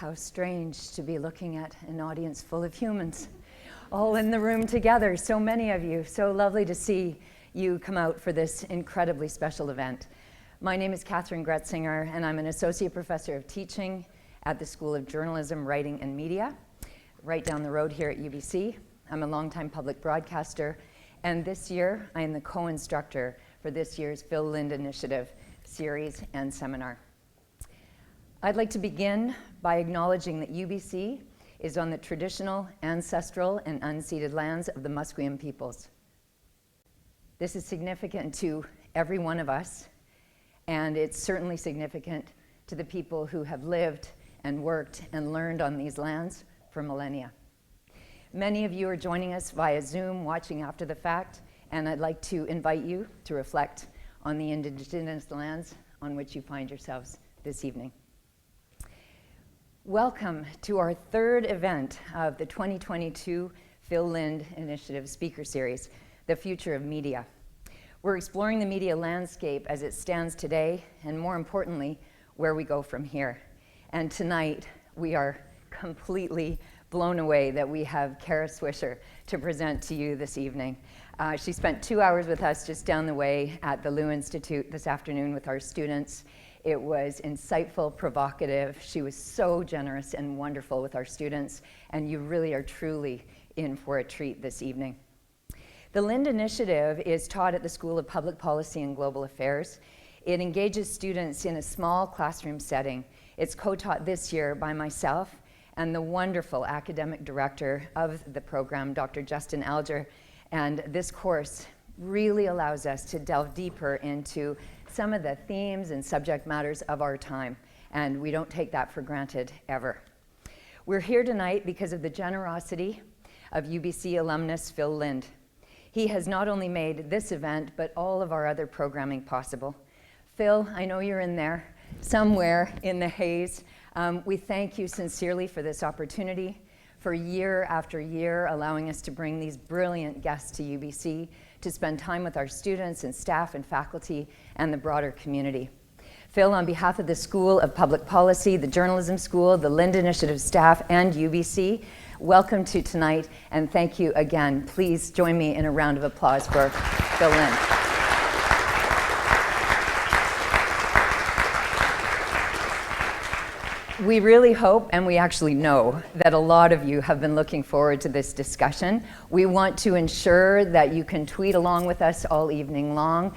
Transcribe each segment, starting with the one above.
how strange to be looking at an audience full of humans, all in the room together, so many of you. So lovely to see you come out for this incredibly special event. My name is Kathryn Gretsinger, and I'm an associate professor of teaching at the School of Journalism, Writing, and Media, right down the road here at UBC. I'm a longtime public broadcaster, and this year I am the co-instructor for this year's Phil Lind Initiative series and seminar. I'd like to begin by acknowledging that UBC is on the traditional, ancestral, and unceded lands of the Musqueam peoples. This is significant to every one of us, and it's certainly significant to the people who have lived and worked and learned on these lands for millennia. Many of you are joining us via Zoom, watching after the fact, and I'd like to invite you to reflect on the indigenous lands on which you find yourselves this evening. Welcome to our third event of the 2022 Phil Lind Initiative Speaker Series, The Future of Media. We're exploring the media landscape as it stands today, and more importantly, where we go from here. And tonight, we are completely blown away that we have Kara Swisher to present to you this evening. She spent 2 hours with us just down the way at the Lew Institute this afternoon with our students. It was insightful, provocative. She was so generous and wonderful with our students, and you really are truly in for a treat this evening. The Lind Initiative is taught at the School of Public Policy and Global Affairs. It engages students in a small classroom setting. It's co-taught this year by myself and the wonderful academic director of the program, Dr. Justin Alger. And this course really allows us to delve deeper into some of the themes and subject matters of our time, and we don't take that for granted ever. We're here tonight because of the generosity of UBC alumnus Phil Lind. He has not only made this event, but all of our other programming possible. Phil, I know you're in there, somewhere in the haze. We thank you sincerely for this opportunity, for year after year allowing us to bring these brilliant guests to UBC to spend time with our students and staff and faculty and the broader community. Phil, on behalf of the School of Public Policy, the Journalism School, the Lind Initiative staff, and UBC, welcome to tonight, and thank you again. Please join me in a round of applause for Phil Lind. We really hope, and we actually know, that a lot of you have been looking forward to this discussion. We want to ensure that you can tweet along with us all evening long.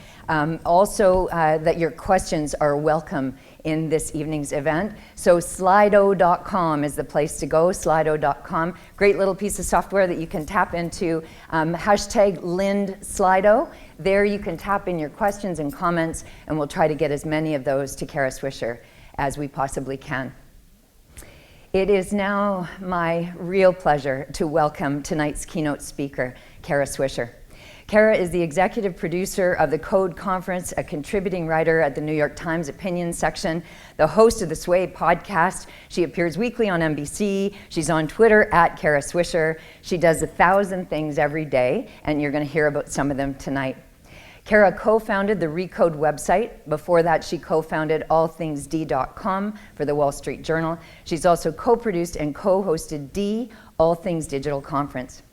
Also, that your questions are welcome in this evening's event. So Slido.com is the place to go, Slido.com. Great little piece of software that you can tap into, hashtag Lind Slido. There you can tap in your questions and comments, and we'll try to get as many of those to Kara Swisher as we possibly can. It is now my real pleasure to welcome tonight's keynote speaker, Kara Swisher. Kara is the executive producer of the Recode conference, a contributing writer at the New York Times opinion section, the host of the Sway podcast. She appears weekly on NBC. She's on Twitter at Kara Swisher. She does 1,000 things every day, and you're going to hear about some of them tonight. Kara co-founded the Recode website. Before that, she co-founded allthingsd.com for the Wall Street Journal. She's also co-produced and co-hosted D, All Things Digital Conference.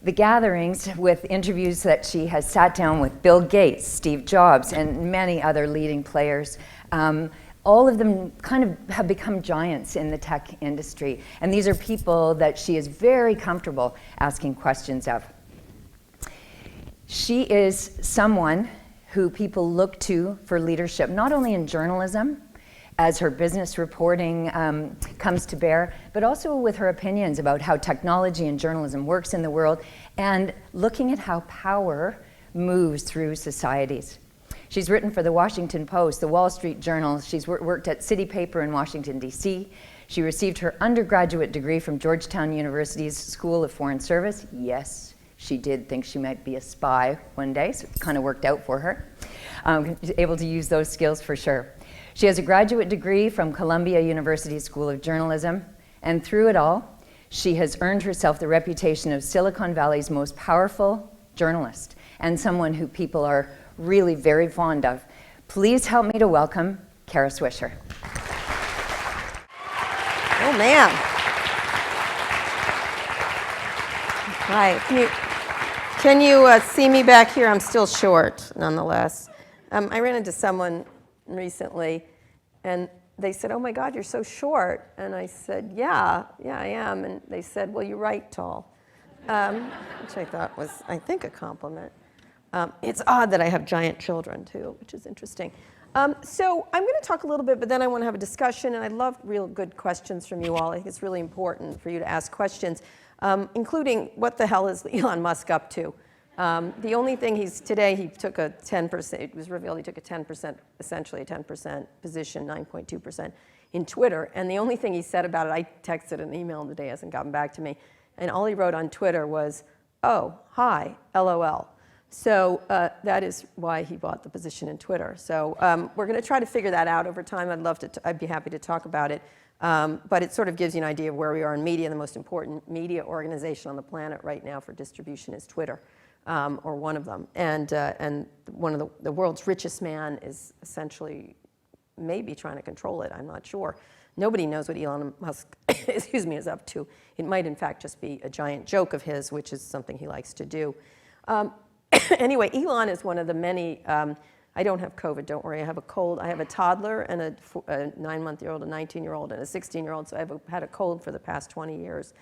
The gatherings with interviews that she has sat down with Bill Gates, Steve Jobs, and many other leading players, all of them kind of have become giants in the tech industry. And these are people that she is very comfortable asking questions of. She is someone who people look to for leadership, not only in journalism, as her business reporting comes to bear, but also with her opinions about how technology and journalism works in the world, and looking at how power moves through societies. She's written for the Washington Post, the Wall Street Journal. She's worked at City Paper in Washington, D.C. She received her undergraduate degree from Georgetown University's School of Foreign Service. Yes, she did think she might be a spy one day, so it kind of worked out for her. She's able to use those skills for sure. She has a graduate degree from Columbia University School of Journalism, and through it all, she has earned herself the reputation of Silicon Valley's most powerful journalist, and someone who people are really very fond of. Please help me to welcome Kara Swisher. Oh, man. Hi. Can you see me back here? I'm still short, nonetheless. I ran into someone recently, and they said, "Oh my God, you're so short." And I said, yeah, I am. And they said, "Well, you write tall," which I thought was, I think, a compliment. It's odd that I have giant children, too, which is interesting. So I'm going to talk a little bit, but then I want to have a discussion, and I love real good questions from you all. I think it's really important for you to ask questions, including what the hell is Elon Musk up to? The only thing he took a 10%, it was revealed he took a 10%, essentially a 10% position, 9.2% in Twitter, and the only thing he said about it, I texted an email today, hasn't gotten back to me, and all he wrote on Twitter was, "Oh, hi, LOL." So that is why he bought the position in Twitter. So we're going to try to figure that out over time. I'd be happy to talk about it. But it sort of gives you an idea of where we are in media. The most important media organization on the planet right now for distribution is Twitter, or one of them. And one of the world's richest man is essentially maybe trying to control it. I'm not sure. Nobody knows what Elon Musk is up to. It might, in fact, just be a giant joke of his, which is something he likes to do. Anyway, Elon is one of the many, I don't have COVID, don't worry, I have a cold. I have a toddler and a 9-month-old, a 19-year-old, and a 16-year-old, so I've had a cold for the past 20 years.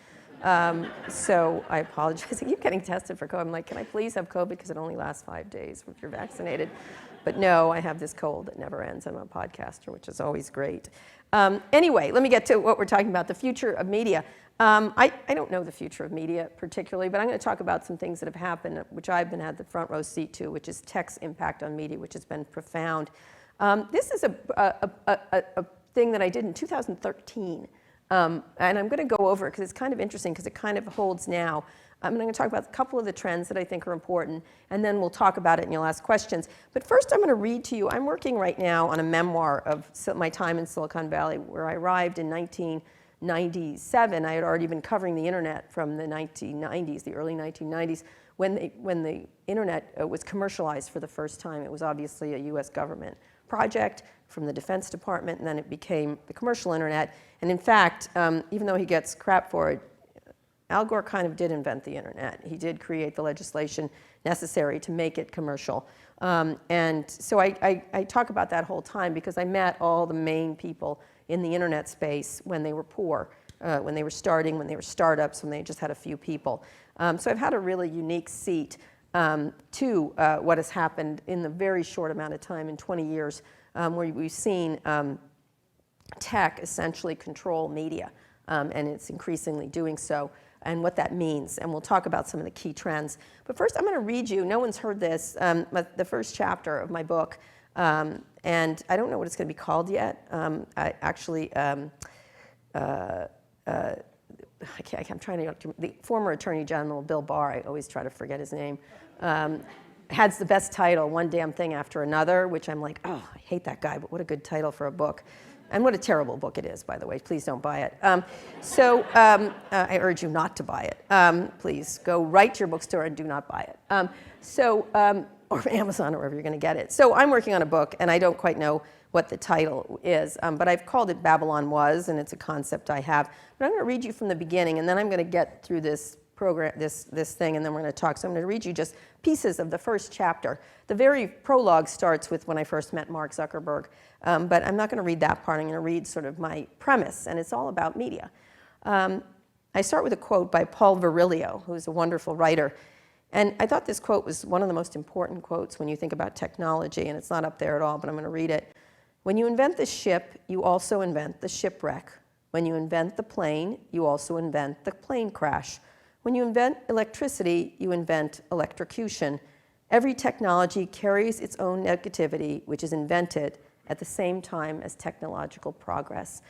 So I apologize. I keep getting tested for COVID. I'm like, can I please have COVID because it only lasts 5 days if you're vaccinated? But no, I have this cold that never ends. I'm a podcaster, which is always great. Anyway, let me get to what we're talking about, the future of media. I don't know the future of media particularly, but I'm going to talk about some things that have happened, which I've been at the front row seat to, which is tech's impact on media, which has been profound. This is a thing that I did in 2013, and I'm going to go over it because it's kind of interesting because it kind of holds now. I'm going to talk about a couple of the trends that I think are important, and then we'll talk about it and you'll ask questions. But first I'm going to read to you, I'm working right now on a memoir of my time in Silicon Valley, where I arrived in 1997. I had already been covering the internet from the 1990s, the early 1990s, when the internet was commercialized for the first time. It was obviously a US government project from the Defense Department, and then it became the commercial internet. And in fact, even though he gets crap for it, Al Gore kind of did invent the internet. He did create the legislation necessary to make it commercial. And so I talk about that whole time because I met all the main people in the internet space when they were poor, when they were starting, when they were startups, when they just had a few people. So I've had a really unique seat to what has happened in the very short amount of time, in 20 years, where we've seen tech essentially control media, and it's increasingly doing so, and what that means. And we'll talk about some of the key trends. But first, I'm going to read you, no one's heard this, the first chapter of my book. And I don't know what it's going to be called yet. I'm trying to, the former Attorney General, Bill Barr, I always try to forget his name, has the best title, One Damn Thing After Another, which I'm like, oh, I hate that guy, but what a good title for a book. And what a terrible book it is, by the way. Please don't buy it. I urge you not to buy it. Please go right to your bookstore and do not buy it. Or Amazon or wherever you're going to get it. So I'm working on a book, and I don't quite know what the title is, but I've called it Babylon Was, and it's a concept I have. But I'm going to read you from the beginning, and then I'm going to get through this program, this thing, and then we're going to talk. So I'm going to read you just pieces of the first chapter. The very prologue starts with when I first met Mark Zuckerberg, but I'm not going to read that part. I'm going to read sort of my premise, and it's all about media. I start with a quote by Paul Virilio, who's a wonderful writer. And I thought this quote was one of the most important quotes when you think about technology, and it's not up there at all, but I'm going to read it. When you invent the ship, you also invent the shipwreck. When you invent the plane, you also invent the plane crash. When you invent electricity, you invent electrocution. Every technology carries its own negativity, which is invented at the same time as technological progress.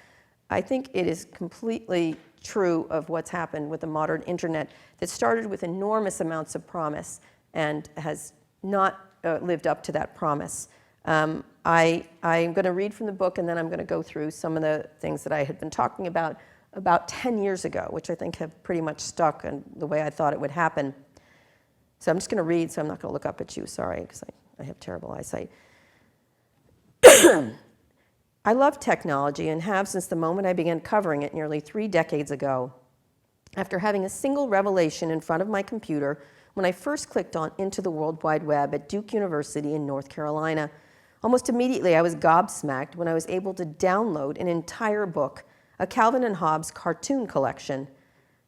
I think it is completely true of what's happened with the modern internet that started with enormous amounts of promise and has not lived up to that promise. I'm going to read from the book, and then I'm going to go through some of the things that I had been talking about 10 years ago, which I think have pretty much stuck in the way I thought it would happen. So I'm just going to read, so I'm not going to look up at you, sorry, because I have terrible eyesight. I love technology and have since the moment I began covering it nearly 3 decades ago. After having a single revelation in front of my computer when I first clicked on Into the World Wide Web at Duke University in North Carolina, almost immediately I was gobsmacked when I was able to download an entire book, a Calvin and Hobbes cartoon collection.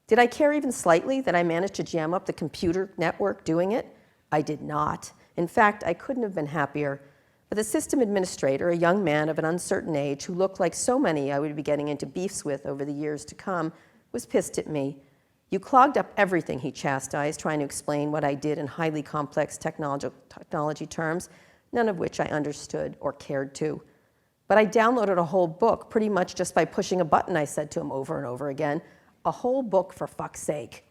Did I care even slightly that I managed to jam up the computer network doing it? I did not. In fact, I couldn't have been happier. But the system administrator, a young man of an uncertain age who looked like so many I would be getting into beefs with over the years to come, was pissed at me. You clogged up everything, he chastised, trying to explain what I did in highly complex technology terms, none of which I understood or cared to. But I downloaded a whole book pretty much just by pushing a button, I said to him over and over again. A whole book, for fuck's sake.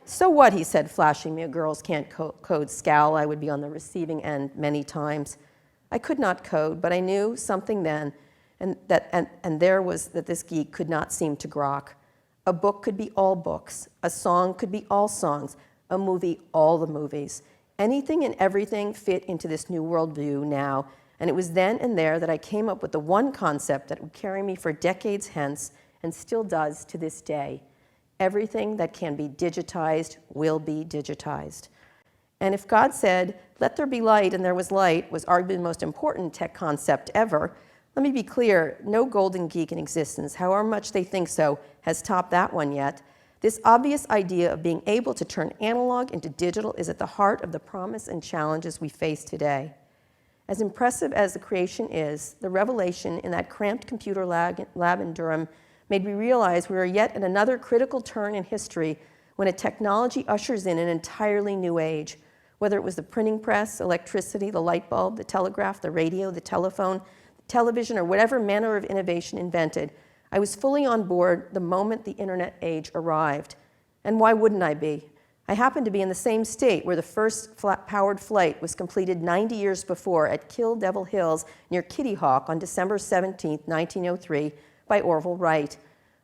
So what, he said, flashing me a girls can't code scowl I would be on the receiving end many times. I could not code, but I knew something then, and there was that this geek could not seem to grok. A book could be all books. A song could be all songs. A movie, all the movies. Anything and everything fit into this new worldview now, and it was then and there that I came up with the one concept that would carry me for decades hence, and still does to this day. Everything that can be digitized will be digitized. And if God said, let there be light, and there was light, was arguably the most important tech concept ever, let me be clear, no golden geek in existence, however much they think so, has topped that one yet. This obvious idea of being able to turn analog into digital is at the heart of the promise and challenges we face today. As impressive as the creation is, the revelation in that cramped computer lab in Durham made me realize we are yet at another critical turn in history when a technology ushers in an entirely new age. Whether it was the printing press, electricity, the light bulb, the telegraph, the radio, the telephone, television, or whatever manner of innovation invented, I was fully on board the moment the internet age arrived. And why wouldn't I be? I happened to be in the same state where the first powered flight was completed 90 years before at Kill Devil Hills near Kitty Hawk on December 17, 1903, by Orville Wright.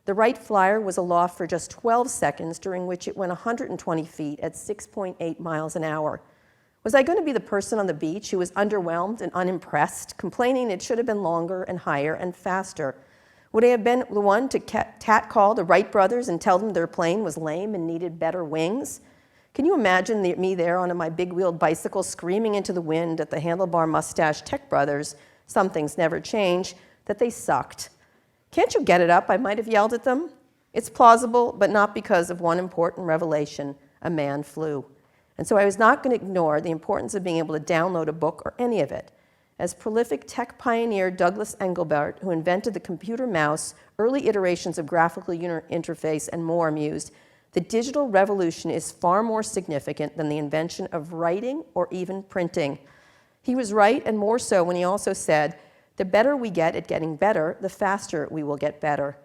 The Wright Flyer was aloft for just 12 seconds, during which it went 120 feet at 6.8 miles an hour. Was I going to be the person on the beach who was underwhelmed and unimpressed, complaining it should have been longer and higher and faster? Would I have been the one to catcall the Wright brothers and tell them their plane was lame and needed better wings? Can you imagine me there on my big-wheeled bicycle screaming into the wind at the handlebar mustache tech brothers, some things never change, that they sucked? Can't you get it up? I might have yelled at them. It's plausible, but not because of one important revelation: a man flew. And so I was not going to ignore the importance of being able to download a book or any of it. As prolific tech pioneer Douglas Engelbart, who invented the computer mouse, early iterations of graphical user interface, and more, mused, the digital revolution is far more significant than the invention of writing or even printing. He was right, and more so when he also said, the better we get at getting better, the faster we will get better.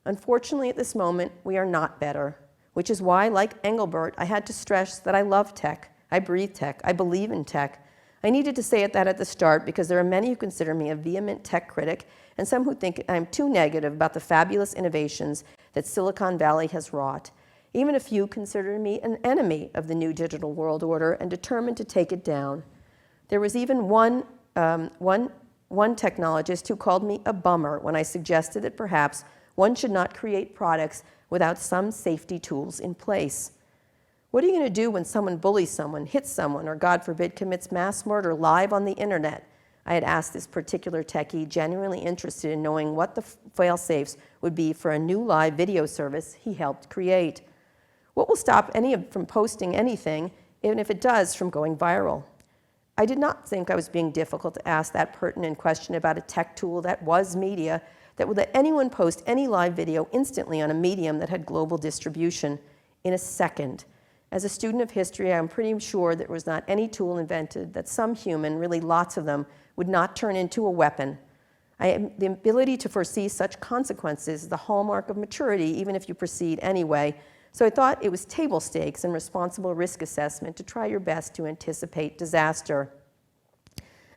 Unfortunately, at this moment, we are not better, which is why, like Engelbart, I had to stress that I love tech, I breathe tech, I believe in tech. I needed to say that at the start because there are many who consider me a vehement tech critic and some who think I'm too negative about the fabulous innovations that Silicon Valley has wrought. Even a few consider me an enemy of the new digital world order and determined to take it down. There was even one technologist who called me a bummer when I suggested that perhaps one should not create products without some safety tools in place. What are you going to do when someone bullies someone, hits someone, or God forbid commits mass murder live on the internet? I had asked this particular techie, genuinely interested in knowing what the fail-safes would be for a new live video service he helped create. What will stop any from posting anything, even if it does, from going viral? I did not think I was being difficult to ask that pertinent question about a tech tool that was media, that would let anyone post any live video instantly on a medium that had global distribution in a second. As a student of history, I'm pretty sure there was not any tool invented that some human, really lots of them, would not turn into a weapon. The ability to foresee such consequences is the hallmark of maturity, even if you proceed anyway. So I thought it was table stakes and responsible risk assessment to try your best to anticipate disaster.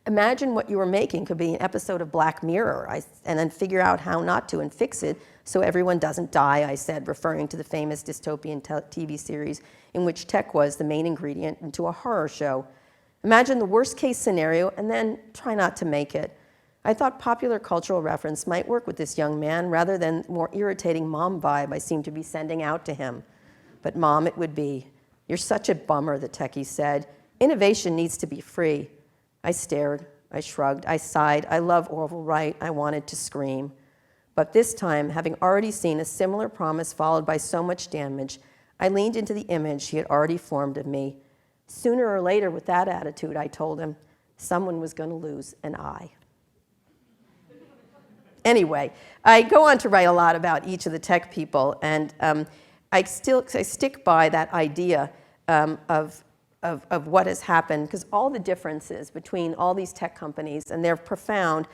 Imagine what you were making could be an episode of Black Mirror, and then figure out how not to and fix it so everyone doesn't die, I said, referring to the famous dystopian TV series in which tech was the main ingredient into a horror show. Imagine the worst case scenario and then try not to make it. I thought popular cultural reference might work with this young man rather than the more irritating mom vibe I seemed to be sending out to him. But Mom, it would be. You're such a bummer, the techie said. Innovation needs to be free. I stared, I shrugged, I sighed. I love Orville Wright. I wanted to scream. But this time, having already seen a similar promise followed by so much damage, I leaned into the image he had already formed of me. Sooner or later, with that attitude, I told him, someone was going to lose an eye. Anyway, I go on to write a lot about each of the tech people, and I stick by that idea of what has happened, because all the differences between all these tech companies, and they're profound,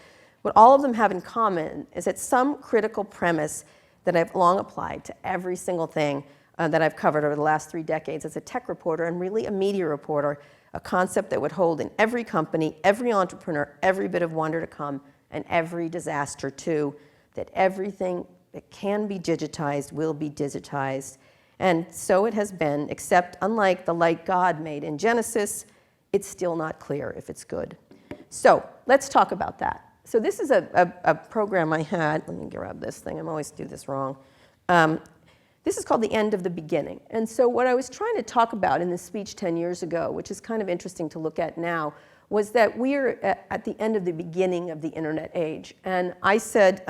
what all of them have in common is that some critical premise that I've long applied to every single thing that I've covered over the last 3 decades as a tech reporter and really a media reporter, a concept that would hold in every company, every entrepreneur, every bit of wonder to come, and every disaster too, that everything that can be digitized will be digitized. And so it has been, except unlike the light God made in Genesis, it's still not clear if it's good. So let's talk about that. So this is a program I had. Let me grab this thing. I always do this wrong. This is called The End of the Beginning. And so what I was trying to talk about in this speech 10 years ago, which is kind of interesting to look at now, was that we're at the end of the beginning of the internet age. And I said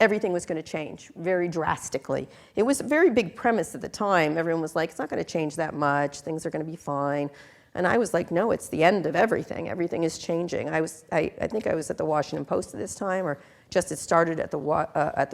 everything was going to change very drastically. It was a very big premise at the time. Everyone was like, it's not going to change that much. Things are going to be fine. And I was like, no, it's the end of everything. Everything is changing. I think I was at the Washington Post at this time, or just it started at the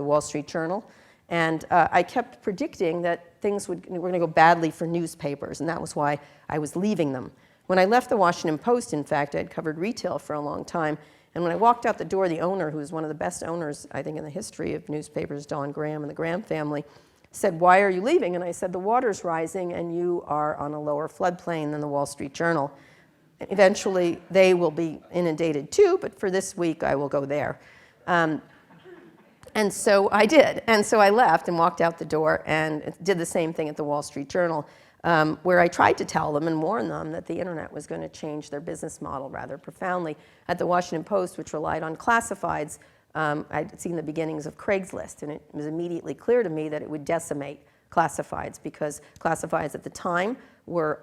Wall Street Journal. And I kept predicting that things were going to go badly for newspapers, and that was why I was leaving them. When I left the Washington Post, in fact, I'd covered retail for a long time, and when I walked out the door, the owner, who was one of the best owners, I think, in the history of newspapers, Don Graham and the Graham family, said, why are you leaving? And I said, the water's rising, and you are on a lower floodplain than the Wall Street Journal. Eventually, they will be inundated too, but for this week, I will go there. And so I did. And so I left and walked out the door and did the same thing at the Wall Street Journal, where I tried to tell them and warn them that the internet was going to change their business model rather profoundly. At the Washington Post, which relied on classifieds, I'd seen the beginnings of Craigslist, and it was immediately clear to me that it would decimate classifieds, because classifieds at the time were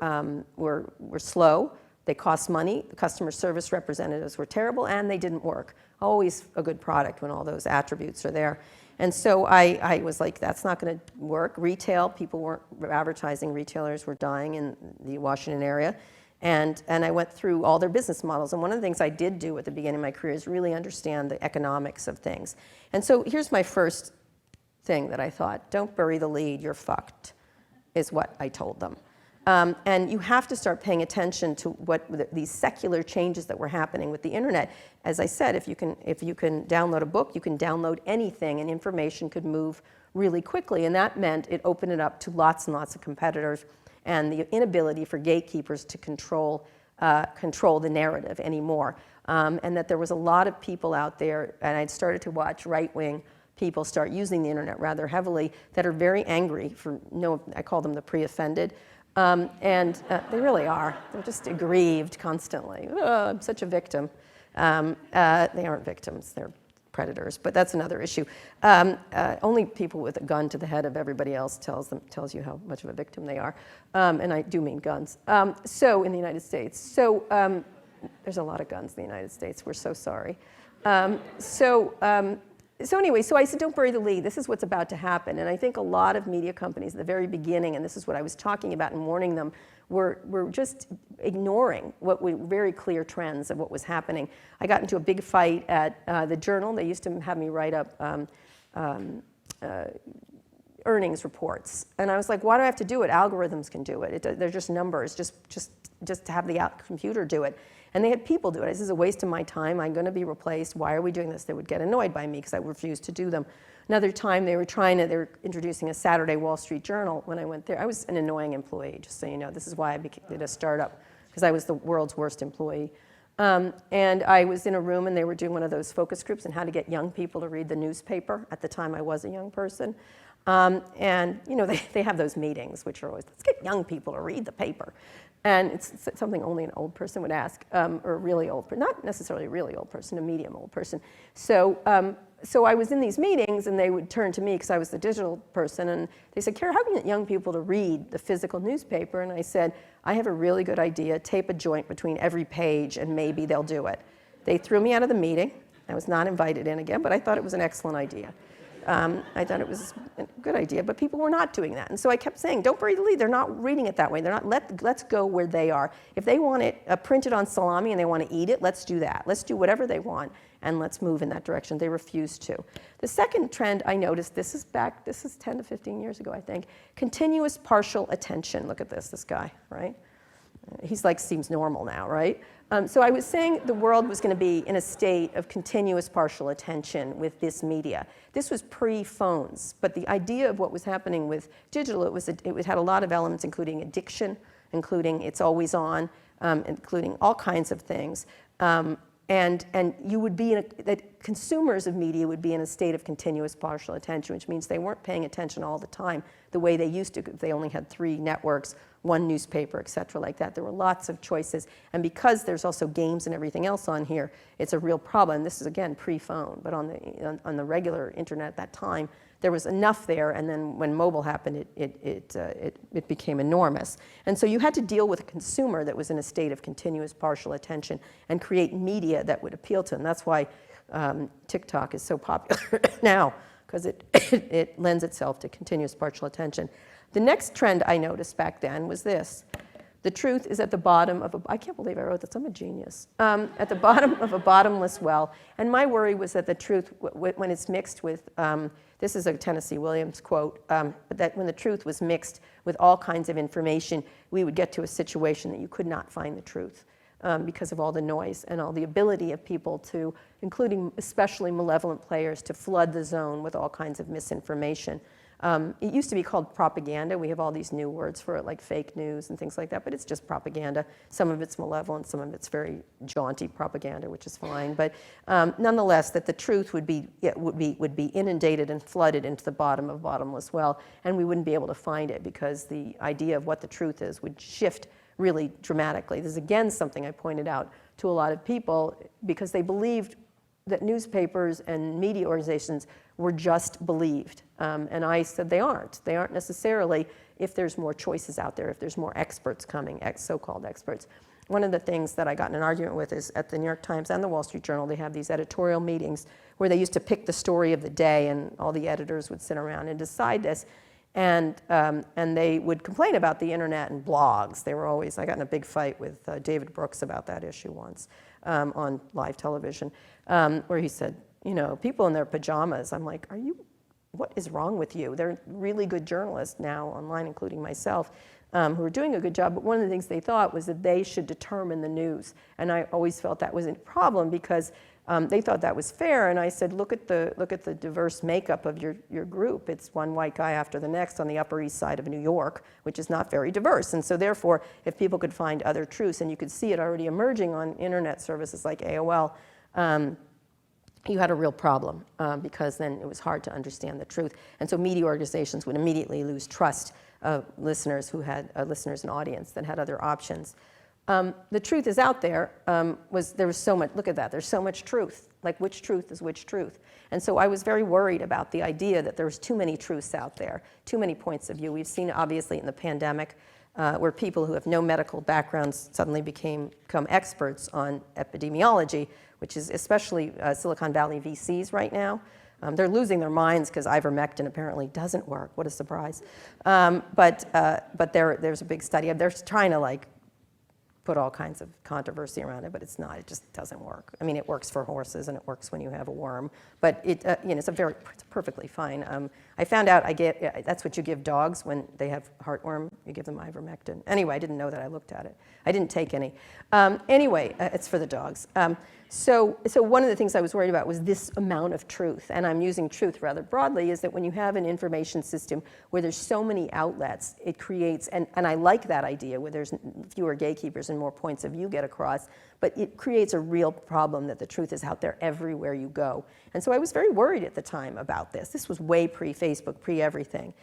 slow, they cost money, the customer service representatives were terrible, and they didn't work. Always a good product when all those attributes are there. And so I was like, that's not going to work. Retail, people weren't advertising, retailers were dying in the Washington area. And I went through all their business models. And one of the things I did do at the beginning of my career is really understand the economics of things. And so here's my first thing that I thought, don't bury the lead, you're fucked, is what I told them. And you have to start paying attention to what these secular changes that were happening with the internet. As I said, if you can download a book, you can download anything, and information could move really quickly. And that meant it opened it up to lots and lots of competitors, and the inability for gatekeepers to control the narrative anymore. And that there was a lot of people out there, and I'd started to watch right-wing people start using the internet rather heavily, that are very angry I call them the pre-offended. And they really are. They're just aggrieved constantly. Oh, I'm such a victim. They aren't victims, they're predators, but that's another issue. Only people with a gun to the head of everybody else tells you how much of a victim they are. And I do mean guns. So in the United States. So there's a lot of guns in the United States. We're so sorry. So anyway, so I said, don't bury the lead. This is what's about to happen. And I think a lot of media companies at the very beginning, and this is what I was talking about and warning them, were just ignoring what were very clear trends of what was happening. I got into a big fight at the Journal. They used to have me write up earnings reports. And I was like, why do I have to do it? Algorithms can do it. They're just numbers. Just to have the computer do it. And they had people do it. This is a waste of my time. I'm going to be replaced. Why are we doing this? They would get annoyed by me because I refused to do them. Another time they were introducing a Saturday Wall Street Journal. When I went there, I was an annoying employee, just so you know. This is why I did a startup, because I was the world's worst employee. And I was in a room, and they were doing one of those focus groups on how to get young people to read the newspaper. At the time, I was a young person. And you know, they have those meetings, which are always, let's get young people to read the paper. And it's something only an old person would ask, or a really old person, not necessarily a really old person, a medium old person. So I was in these meetings, and they would turn to me because I was the digital person, and they said, Kara, how can you get young people to read the physical newspaper? And I said, I have a really good idea. Tape a joint between every page, and maybe they'll do it. They threw me out of the meeting. I was not invited in again, but I thought it was an excellent idea. I thought it was a good idea, but people were not doing that. And so I kept saying, don't bury the lead. They're not reading it that way. They're not, let's go where they are. If they want it printed on salami and they want to eat it, let's do that. Let's do whatever they want, and let's move in that direction. They refused to. The second trend I noticed, this is 10 to 15 years ago, I think, continuous partial attention. Look at this guy, right? He's like, seems normal now, right? So I was saying the world was going to be in a state of continuous partial attention with this media. This was pre-phones, but the idea of what was happening with digital, it had a lot of elements, including addiction, including it's always on, including all kinds of things. And you would be that consumers of media would be in a state of continuous partial attention, which means they weren't paying attention all the time the way they used to if they only had 3 networks, 1 newspaper, et cetera, like that. There were lots of choices. And because there's also games and everything else on here, it's a real problem. This is, again, pre-phone, but on the regular internet at that time, there was enough there, and then when mobile happened, it became enormous. And so you had to deal with a consumer that was in a state of continuous partial attention and create media that would appeal to them. That's why TikTok is so popular now, because it lends itself to continuous partial attention. The next trend I noticed back then was this. The truth is at the bottom of I can't believe I wrote this, I'm a genius. At the bottom of a bottomless well. And my worry was that the truth, when it's mixed with, this is a Tennessee Williams quote, that when the truth was mixed with all kinds of information, we would get to a situation that you could not find the truth because of all the noise and all the ability of people to, including especially malevolent players, to flood the zone with all kinds of misinformation. It used to be called propaganda. We have all these new words for it, like fake news and things like that, but it's just propaganda. Some of it's malevolent, some of it's very jaunty propaganda, which is fine. But nonetheless, that the truth would be inundated and flooded into the bottom of bottomless well, and we wouldn't be able to find it because the idea of what the truth is would shift really dramatically. This is again something I pointed out to a lot of people because they believed that newspapers and media organizations were just believed. And I said they aren't. They aren't necessarily if there's more choices out there, if there's more experts coming, so-called experts. One of the things that I got in an argument with is at the New York Times and the Wall Street Journal, they have these editorial meetings where they used to pick the story of the day, and all the editors would sit around and decide this. And they would complain about the internet and blogs. They were always, I got in a big fight with David Brooks about that issue once on live television, where he said, you know, people in their pajamas. I'm like, what is wrong with you? They're really good journalists now online, including myself, who are doing a good job. But one of the things they thought was that they should determine the news. And I always felt that was a problem because they thought that was fair. And I said, look at the diverse makeup of your group. It's one white guy after the next on the Upper East Side of New York, which is not very diverse. And so therefore, if people could find other truths, and you could see it already emerging on internet services like AOL, you had a real problem because then it was hard to understand the truth. And so media organizations would immediately lose trust of listeners who had listeners and audience that had other options. The truth is out there. There was so much, look at that, there's so much truth. Like which truth is which truth? And so I was very worried about the idea that there was too many truths out there, too many points of view. We've seen obviously in the pandemic where people who have no medical backgrounds suddenly become experts on epidemiology, which is especially Silicon Valley VCs right now. They're losing their minds because ivermectin apparently doesn't work. What a surprise. But there's a big study. They're trying to put all kinds of controversy around it, but it's not. It just doesn't work. I mean, it works for horses and it works when you have a worm, but it's perfectly fine. I found out that's what you give dogs when they have heartworm. You give them ivermectin. Anyway, I didn't know that. I looked at it. I didn't take any. Anyway, it's for the dogs. So one of the things I was worried about was this amount of truth, and I'm using truth rather broadly, is that when you have an information system where there's so many outlets, it creates, and I like that idea, where there's fewer gatekeepers and more points of view get across, but it creates a real problem that the truth is out there everywhere you go. And so I was very worried at the time about this. This was way pre-Facebook, pre-everything.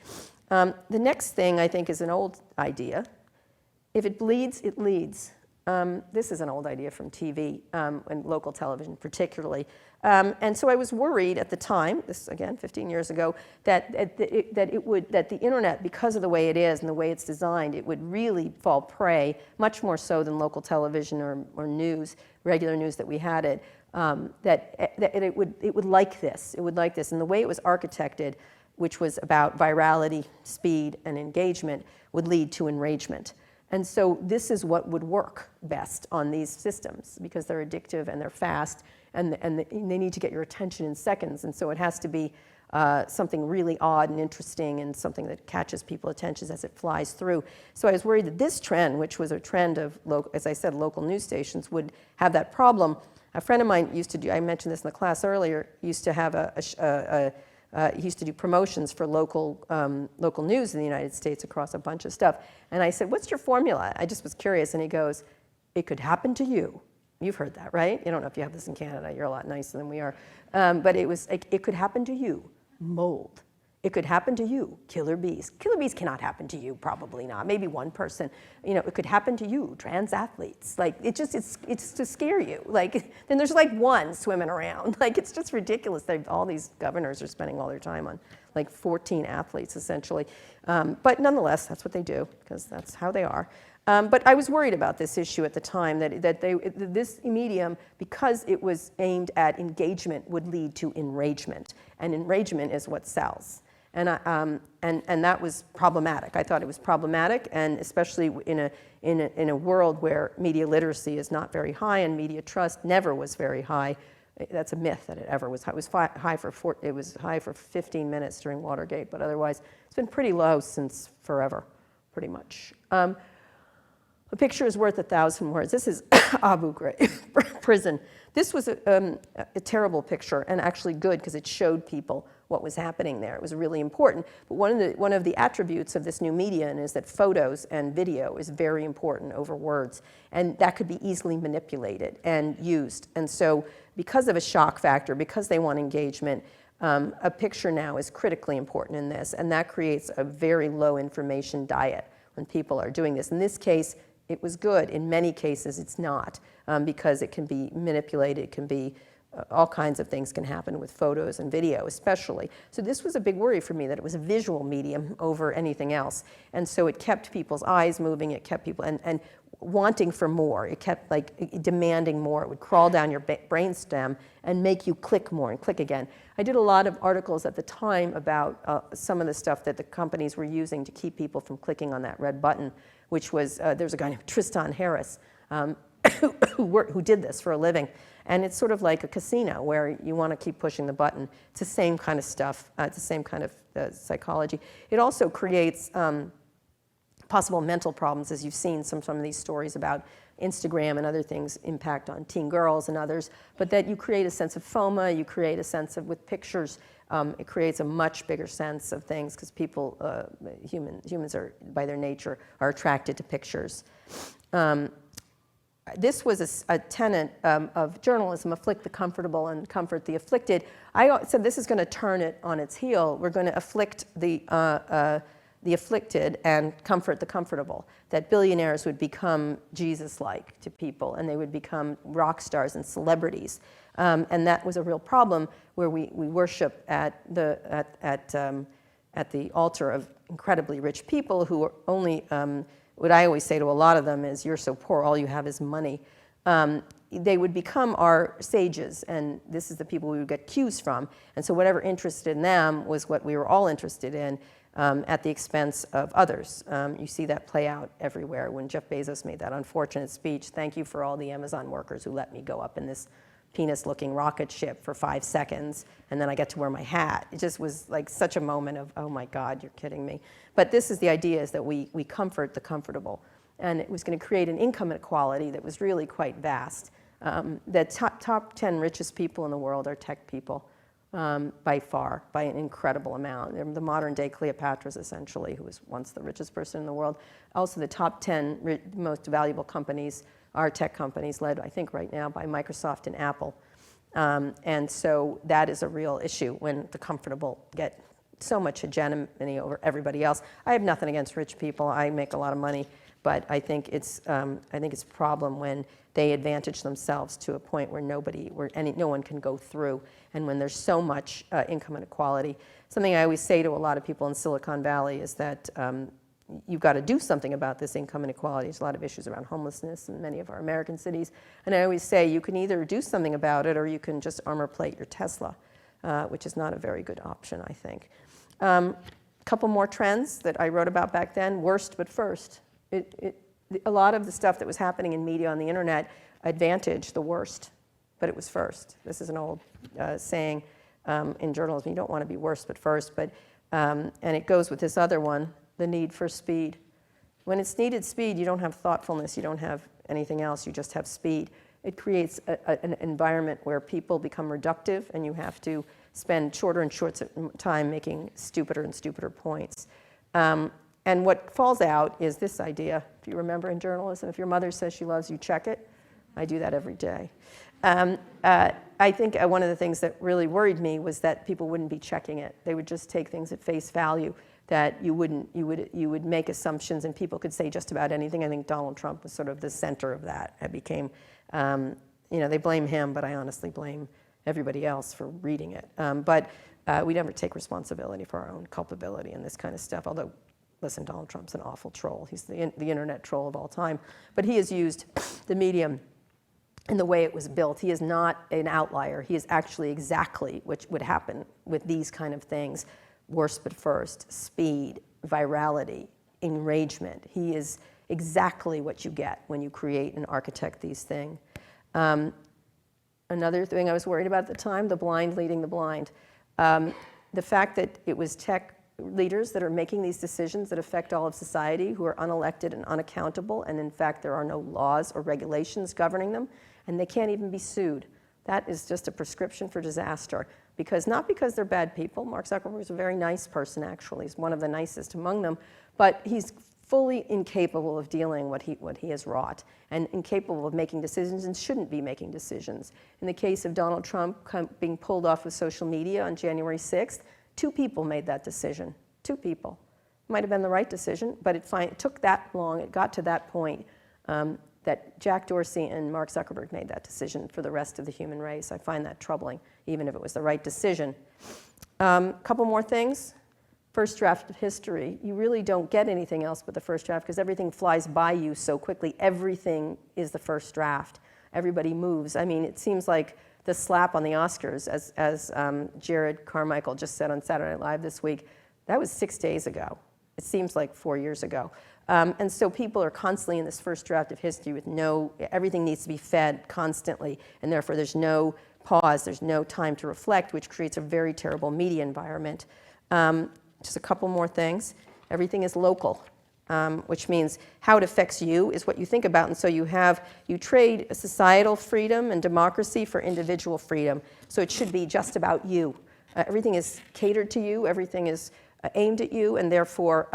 The next thing I think is an old idea, If it bleeds, it leads. This is an old idea from TV and local television particularly. And so I was worried at the time, this again 15 years ago, that the internet, because of the way it is and the way it's designed, it would really fall prey, much more so than local television or news, regular news that we had it, that it would like this. It would like this. And the way it was architected, which was about virality, speed, and engagement, would lead to enragement. And so this is what would work best on these systems because they're addictive and they're fast and they need to get your attention in seconds. And so it has to be something really odd and interesting and something that catches people's attention as it flies through. So I was worried that this trend, which was a trend of, as I said, local news stations, would have that problem. A friend of mine used to do, I mentioned this in the class earlier, used to have he used to do promotions for local news in the United States across a bunch of stuff. And I said, what's your formula? I just was curious. And he goes, it could happen to you. You've heard that, right? You don't know if you have this in Canada. You're a lot nicer than we are. But it was, it could happen to you. Mold. It could happen to you, killer bees. Killer bees cannot happen to you, probably not. Maybe one person. You know, it could happen to you, trans athletes. Like, it's to scare you. Like, then there's like one swimming around. Like, it's just ridiculous that all these governors are spending all their time on like 14 athletes, essentially. But nonetheless, that's what they do, because that's how they are. But I was worried about this issue at the time, that this medium, because it was aimed at engagement, would lead to enragement. And enragement is what sells. And that was problematic. I thought it was problematic, and especially in a world where media literacy is not very high and media trust never was very high. That's a myth that it ever was. It was high for 15 minutes during Watergate, but otherwise it's been pretty low since forever, pretty much. A picture is worth 1,000 words. This is Abu Ghraib prison. This was a terrible picture, and actually good because it showed people what was happening there. It was really important. But one of the attributes of this new medium is that photos and video is very important over words, and that could be easily manipulated and used. And so because of a shock factor, because they want engagement, a picture now is critically important in this, and that creates a very low information diet when people are doing this. In this case, it was good. In many cases, it's not, because it can be manipulated. It can be all kinds of things can happen with photos and video, especially. So this was a big worry for me, that it was a visual medium over anything else. And so it kept people's eyes moving. It kept people and wanting for more. It kept like demanding more. It would crawl down your brainstem and make you click more and click again. I did a lot of articles at the time about some of the stuff that the companies were using to keep people from clicking on that red button, which was, there's a guy named Tristan Harris who did this for a living. And it's sort of like a casino where you want to keep pushing the button. It's the same kind of stuff. It's the same kind of psychology. It also creates possible mental problems, as you've seen some of these stories about Instagram and other things impact on teen girls and others. But that you create a sense of FOMO, you create a sense of, with pictures, it creates a much bigger sense of things because people, humans are, by their nature, are attracted to pictures. This was a tenet of journalism: afflict the comfortable and comfort the afflicted. I said this is going to turn it on its heel. We're going to afflict the afflicted and comfort the comfortable. That billionaires would become Jesus-like to people, and they would become rock stars and celebrities. And that was a real problem, where we worship at the altar of incredibly rich people who are only. What I always say to a lot of them is, you're so poor, all you have is money. They would become our sages, and this is the people we would get cues from. And so whatever interested in them was what we were all interested in, at the expense of others. You see that play out everywhere. When Jeff Bezos made that unfortunate speech, thank you for all the Amazon workers who let me go up in this penis-looking rocket ship for 5 seconds, and then I get to wear my hat. It just was like such a moment of, oh my God, you're kidding me. But this is the idea, is that we comfort the comfortable. And it was going to create an income inequality that was really quite vast. The top 10 richest people in the world are tech people, by far, by an incredible amount. They're the modern day Cleopatras, essentially, who was once the richest person in the world. Also, the top 10 most valuable companies are tech companies, led, I think, right now by Microsoft and Apple. And so that is a real issue when the comfortable get so much hegemony over everybody else. I have nothing against rich people. I make a lot of money. But I think it's a problem when they advantage themselves to a point where no one can go through, and when there's so much income inequality. Something I always say to a lot of people in Silicon Valley is that you've got to do something about this income inequality. There's a lot of issues around homelessness in many of our American cities. And I always say you can either do something about it or you can just armor plate your Tesla, which is not a very good option, I think. A couple more trends that I wrote about back then. Worst but first. A lot of the stuff that was happening in media on the internet advantaged the worst, but it was first. This is an old saying in journalism. You don't want to be worst but first, and it goes with this other one, the need for speed. When it's needed speed, you don't have thoughtfulness, you don't have anything else, you just have speed. It creates an environment where people become reductive and you have to spend shorter and shorter time making stupider and stupider points. And what falls out is this idea. If you remember in journalism, if your mother says she loves you, check it. I do that every day. I think one of the things that really worried me was that people wouldn't be checking it. They would just take things at face value, that you would make assumptions and people could say just about anything. I think Donald Trump was sort of the center of that. It became, they blame him, but I honestly blame everybody else for reading it. But we never take responsibility for our own culpability in this kind of stuff, although, listen, Donald Trump's an awful troll. He's the internet troll of all time. But he has used the medium in the way it was built. He is not an outlier. He is actually exactly what would happen with these kind of things. Worst but first, speed, virality, enragement. He is exactly what you get when you create and architect these things. Another thing I was worried about at the time, the blind leading the blind. The fact that it was tech leaders that are making these decisions that affect all of society, who are unelected and unaccountable, and in fact there are no laws or regulations governing them, and they can't even be sued. That is just a prescription for disaster. Not because they're bad people. Mark Zuckerberg is a very nice person, actually. He's one of the nicest among them. But he's fully incapable of dealing what he has wrought, and incapable of making decisions and shouldn't be making decisions. In the case of Donald Trump being pulled off of social media on January 6th, 2 people made that decision. 2 people. Might have been the right decision, but it took that long. It got to that point that Jack Dorsey and Mark Zuckerberg made that decision for the rest of the human race. I find that troubling, even if it was the right decision. Couple more things. First draft of history. You really don't get anything else but the first draft because everything flies by you so quickly. Everything is the first draft. Everybody moves. I mean, it seems like the slap on the Oscars, as Jared Carmichael just said on Saturday Night Live this week, that was 6 days ago. It seems like 4 years ago. And so people are constantly in this first draft of history with everything needs to be fed constantly, and therefore there's no pause, there's no time to reflect, which creates a very terrible media environment. Just a couple more things. Everything is local, which means how it affects you is what you think about. And so you trade societal freedom and democracy for individual freedom. So it should be just about you. Everything is catered to you, everything is aimed at you, and therefore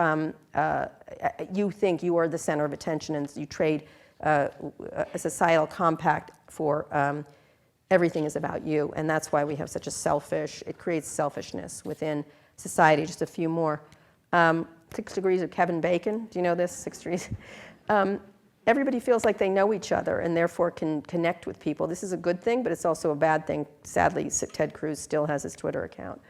you think you are the center of attention, and you trade a societal compact for everything is about you. And that's why we have such it creates selfishness within society. Just a few more. 6 degrees of Kevin Bacon. Do you know this? 6 degrees. Everybody feels like they know each other and therefore can connect with people. This is a good thing, but it's also a bad thing. Sadly, Ted Cruz still has his Twitter account.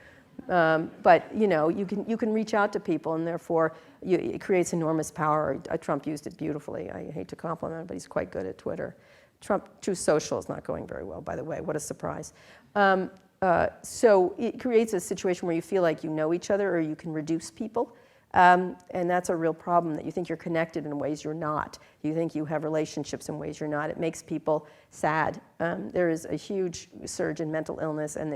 But you can reach out to people, and therefore it creates enormous power. Trump used it beautifully. I hate to compliment him, but he's quite good at Twitter. Truth Social is not going very well, by the way. What a surprise. So it creates a situation where you feel like you know each other, or you can reduce people. And that's a real problem, that you think you're connected in ways you're not. You think you have relationships in ways you're not. It makes people sad. There is a huge surge in mental illness, and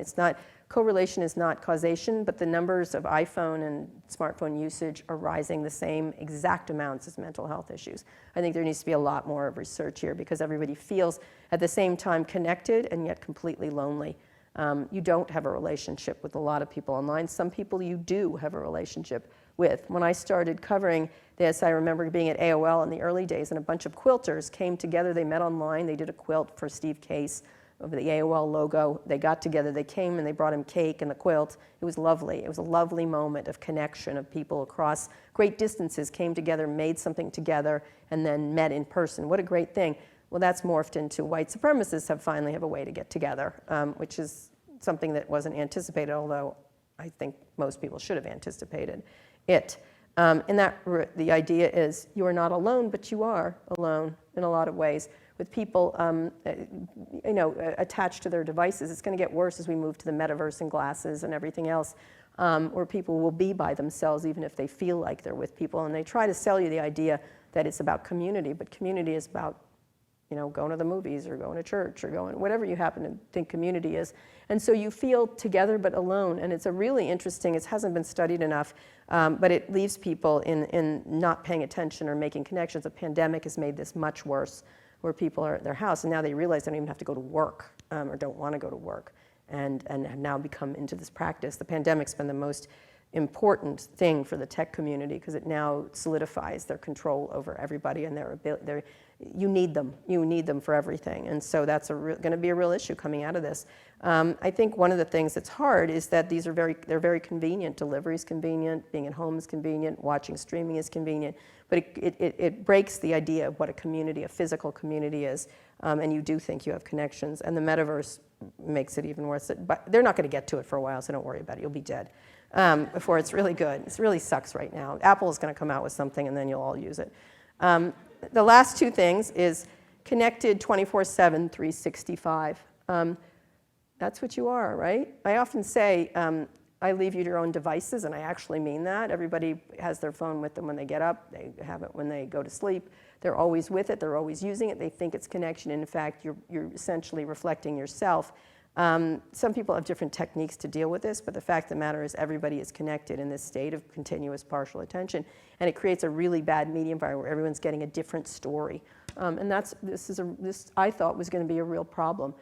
correlation is not causation, but the numbers of iPhone and smartphone usage are rising the same exact amounts as mental health issues. I think there needs to be a lot more of research here, because everybody feels at the same time connected and yet completely lonely. You don't have a relationship with a lot of people online. Some people you do have a relationship with. When I started covering this, I remember being at AOL in the early days, and a bunch of quilters came together. They met online. They did a quilt for Steve Case, of the AOL logo. They got together, they came and they brought him cake and the quilt. It was lovely. It was a lovely moment of connection, of people across great distances came together, made something together, and then met in person. What a great thing. Well, that's morphed into white supremacists finally have a way to get together, which is something that wasn't anticipated, although I think most people should have anticipated it. And the idea is you are not alone, but you are alone in a lot of ways with people attached to their devices. It's going to get worse as we move to the metaverse and glasses and everything else, where people will be by themselves even if they feel like they're with people. And they try to sell you the idea that it's about community, but community is about going to the movies or going to church or going, whatever you happen to think community is. And so you feel together but alone. And it's a really interesting, it hasn't been studied enough, but it leaves people in not paying attention or making connections. A pandemic has made this much worse, where people are at their house and now they realize they don't even have to go to work or don't want to go to work and have now become into this practice. The pandemic's been the most important thing for the tech community because it now solidifies their control over everybody and their ability. You need them for everything, and so that's going to be a real issue coming out of this. I think one of the things that's hard is that they're very convenient. Delivery is convenient, being at home is convenient, watching streaming is convenient, but it breaks the idea of what a community, a physical community is, and you do think you have connections, and the metaverse makes it even worse. But they're not going to get to it for a while, so don't worry about it. You'll be dead before it's really good. It really sucks right now. Apple is going to come out with something, and then you'll all use it. The last two things is connected 24/7, 365. That's what you are, right? I often say, I leave you to your own devices, and I actually mean that. Everybody has their phone with them when they get up. They have it when they go to sleep. They're always with it. They're always using it. They think it's connection. And in fact, you're essentially reflecting yourself. Some people have different techniques to deal with this, but the fact of the matter is everybody is connected in this state of continuous partial attention, and it creates a really bad media environment where everyone's getting a different story. And this I thought was going to be a real problem,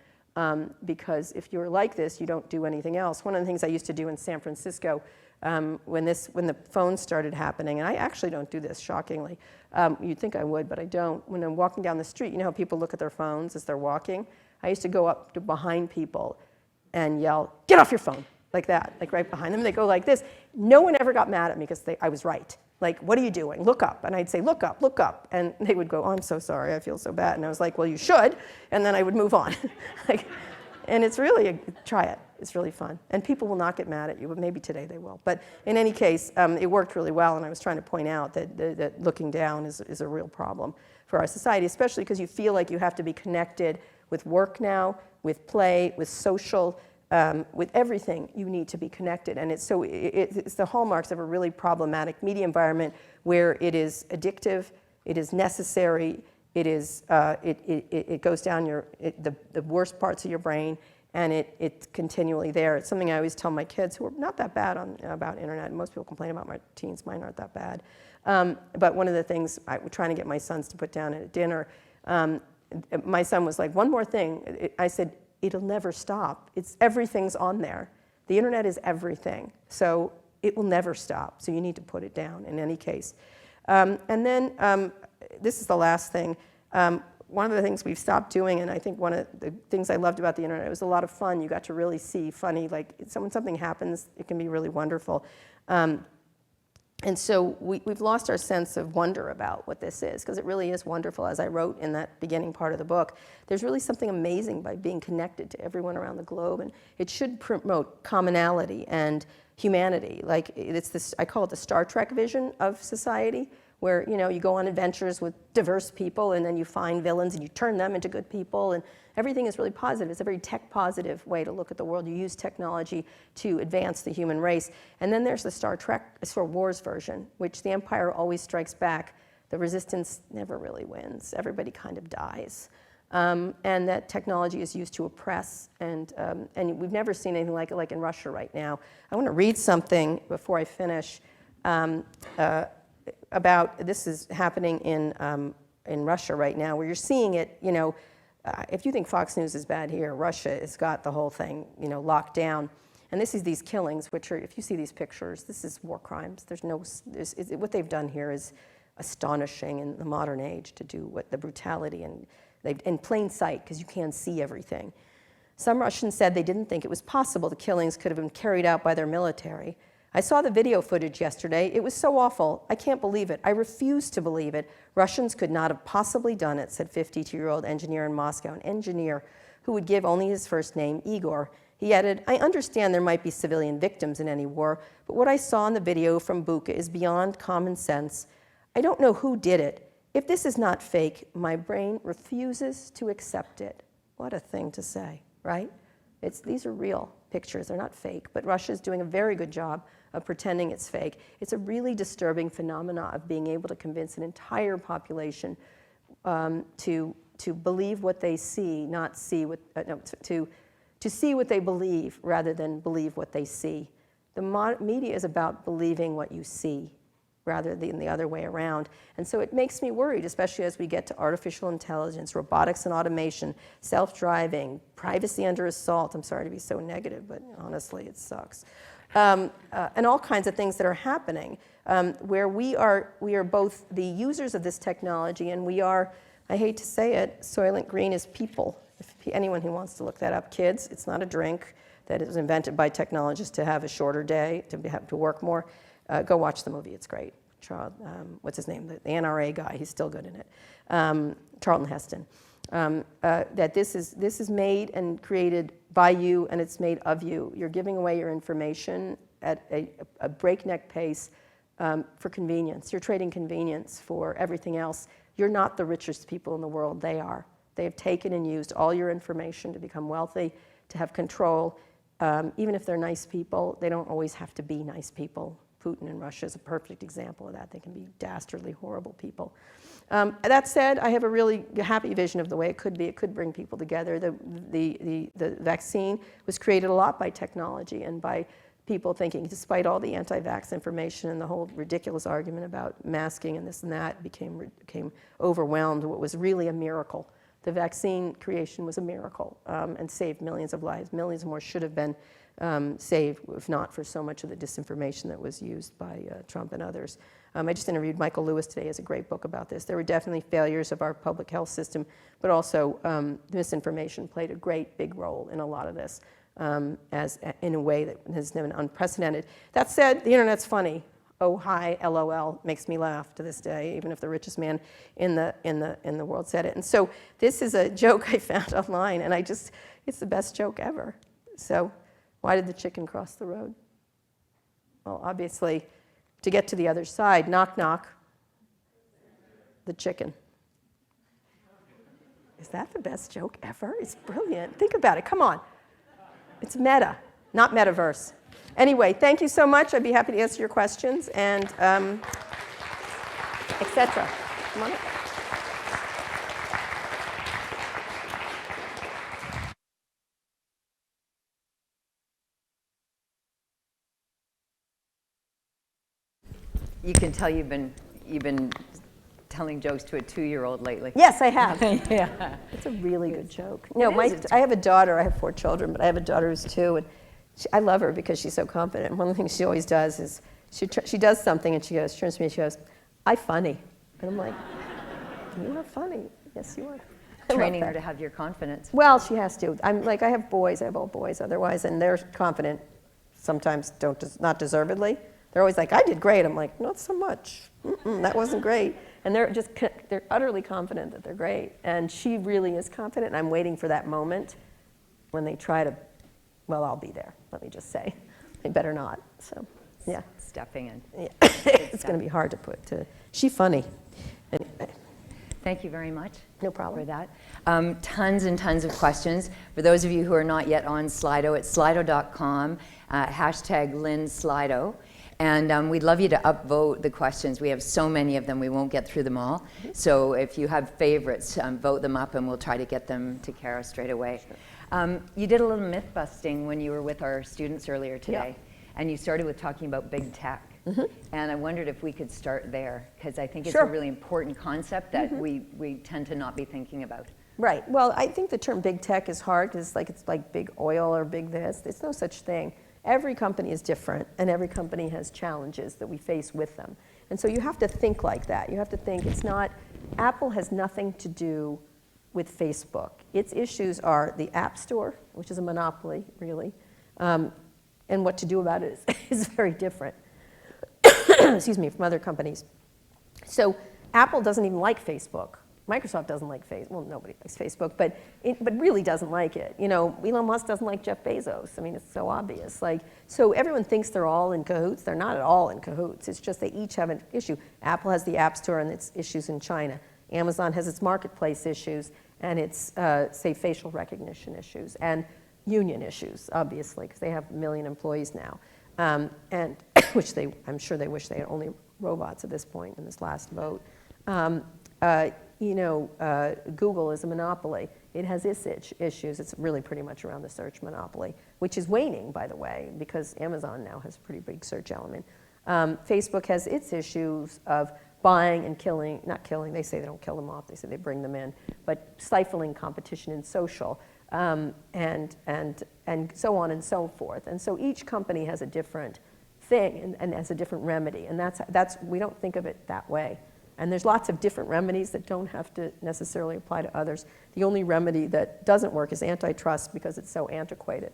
because if you're like this, you don't do anything else. One of the things I used to do in San Francisco when the phones started happening, and I actually don't do this, shockingly. You'd think I would, but I don't. When I'm walking down the street, you know how people look at their phones as they're walking? I used to go up to behind people and yell, "Get off your phone," like that, like right behind them. They go like this. No one ever got mad at me because I was right. Like, "What are you doing? Look up." And I'd say, "Look up, look up." And they would go, "Oh, I'm so sorry. I feel so bad." And I was like, "Well, you should." And then I would move on. And it's really, try it. It's really fun. And people will not get mad at you, but maybe today they will. But in any case, it worked really well. And I was trying to point out that looking down is a real problem for our society, especially because you feel like you have to be connected with work now, with play, with social, with everything. You need to be connected. And it's the hallmarks of a really problematic media environment where it is addictive, it is necessary, it goes down the worst parts of your brain, and it's continually there. It's something I always tell my kids, who are not that bad about internet. Most people complain about my teens. Mine aren't that bad. But one of the things I'm trying to get my sons to put down at dinner, my son was like, "One more thing." I said, "It'll never stop. Everything's on there. The internet is everything. So it will never stop. So you need to put it down in any case." And then this is the last thing. One of the things we've stopped doing, and I think one of the things I loved about the internet, it was a lot of fun. You got to really see funny, like when something happens, it can be really wonderful. And so we've lost our sense of wonder about what this is, because it really is wonderful. As I wrote in that beginning part of the book, there's really something amazing by being connected to everyone around the globe, and it should promote commonality and humanity. Like it's this, I call it the Star Trek vision of society, where you go on adventures with diverse people, and then you find villains and you turn them into good people, and everything is really positive. It's a very tech-positive way to look at the world. You use technology to advance the human race. And then there's the Star Wars version, which the Empire always strikes back. The Resistance never really wins. Everybody kind of dies. And that technology is used to oppress, and we've never seen anything like it, like in Russia right now. I want to read something before I finish. About this is happening in Russia right now, where you're seeing it. If you think Fox News is bad here, Russia has got the whole thing locked down. And this is these killings, which are, if you see these pictures, this is war crimes. What they've done here is astonishing in the modern age, to do what the brutality, and in plain sight, because you can't see everything. Some Russians said they didn't think it was possible the killings could have been carried out by their military. I saw the video footage yesterday. It was so awful. I can't believe it. I refuse to believe it. Russians could not have possibly done it, said 52-year-old engineer in Moscow, an engineer who would give only his first name, Igor. He added, I understand there might be civilian victims in any war, but what I saw in the video from Bucha is beyond common sense. I don't know who did it. If this is not fake, my brain refuses to accept it. What a thing to say, right? These are real pictures. They're not fake, but Russia's doing a very good job of pretending it's fake. It's a really disturbing phenomenon of being able to convince an entire population to believe what they see, not see what, to see what they believe rather than believe what they see. The media is about believing what you see rather than the other way around. And so it makes me worried, especially as we get to artificial intelligence, robotics and automation, self-driving, privacy under assault. I'm sorry to be so negative, but honestly, it sucks. And all kinds of things that are happening where we are both the users of this technology and we are, I hate to say it, Soylent Green is people. If anyone who wants to look that up, kids, it's not a drink that was invented by technologists to have a shorter day, to have to work more. Go watch the movie, it's great. What's his name? The NRA guy, he's still good in it. Charlton Heston. That this is made and created by you and it's made of you. You're giving away your information at a breakneck pace for convenience. You're trading convenience for everything else. You're not the richest people in the world, they are. They have taken and used all your information to become wealthy, to have control. Even if they're nice people, they don't always have to be nice people. Putin in Russia is a perfect example of that. They can be dastardly, horrible people. That said, I have a really happy vision of the way it could be. It could bring people together. The vaccine was created a lot by technology and by people thinking, despite all the anti-vax information and the whole ridiculous argument about masking and this and that, became overwhelmed. What was really a miracle. The vaccine creation was a miracle and saved millions of lives. Millions more should have been saved if not for so much of the disinformation that was used by Trump and others. I just interviewed Michael Lewis today. He has a great book about this. There were definitely failures of our public health system, but also misinformation played a great big role in a lot of this in a way that has been unprecedented. That said, the internet's funny. Oh, hi, LOL, makes me laugh to this day, even if the richest man in the world said it. And so this is a joke I found online, and it's the best joke ever. So why did the chicken cross the road? Well, obviously, to get to the other side, knock, knock, the chicken. Is that the best joke ever? It's brilliant. Think about it. Come on. It's meta, not metaverse. Anyway, thank you so much. I'd be happy to answer your questions and et cetera. Come on up. You can tell you've been telling jokes to a 2-year-old lately. Yes, I have. Yeah. It's a really good joke. No, I have a daughter. I have 4 children, but I have a daughter who's 2, and I love her because she's so confident. And one of the things she always does is she does something and she turns to me and she goes, "I'm funny." And I'm like, "You are funny." Yes, you are. Training her to have your confidence. Well, she has to. I have boys. I have all boys otherwise, and they're confident. Sometimes not deservedly. They're always like, "I did great." I'm like, "Not so much. That wasn't great." And they're utterly confident that they're great. And she really is confident. And I'm waiting for that moment when they try to. Well, I'll be there. Let me just say, they better not. So, yeah. Stepping in. Yeah. It's going to be hard to put. She's funny. Anyway. Thank you very much. No problem. For that. Tons and tons of questions. For those of you who are not yet on Slido, it's slido.com, #LynnSlido. And we'd love you to upvote the questions. We have so many of them, we won't get through them all. Mm-hmm. So if you have favorites, vote them up and we'll try to get them to Kara straight away. Sure. You did a little myth busting when you were with our students earlier today. Yeah. And you started with talking about big tech. Mm-hmm. And I wondered if we could start there, because I think it's a really important concept that we tend to not be thinking about. Right. Well, I think the term big tech is hard, because it's like big oil or big this. There's no such thing. Every company is different, and every company has challenges that we face with them. And so you have to think like that. You have to think Apple has nothing to do with Facebook. Its issues are the App Store, which is a monopoly, really, and what to do about it is very different, excuse me, from other companies. So Apple doesn't even like Facebook. Microsoft doesn't like Facebook. Well, nobody likes Facebook, but really doesn't like it. You know, Elon Musk doesn't like Jeff Bezos. I mean, it's so obvious. Like, so everyone thinks they're all in cahoots. They're not at all in cahoots. It's just they each have an issue. Apple has the App Store and its issues in China. Amazon has its marketplace issues and its, say, facial recognition issues and union issues, obviously, because they have 1 million employees now, and which I'm sure they wish they had only robots at this point in this last vote. Google is a monopoly. It has its issues. It's really pretty much around the search monopoly, which is waning, by the way, because Amazon now has a pretty big search element. Facebook has its issues of buying and killing, not killing, they say they don't kill them off, they say they bring them in, but stifling competition in social, and so on and so forth. And so each company has a different thing and has a different remedy, and that's we don't think of it that way. And there's lots of different remedies that don't have to necessarily apply to others. The only remedy that doesn't work is antitrust because it's so antiquated.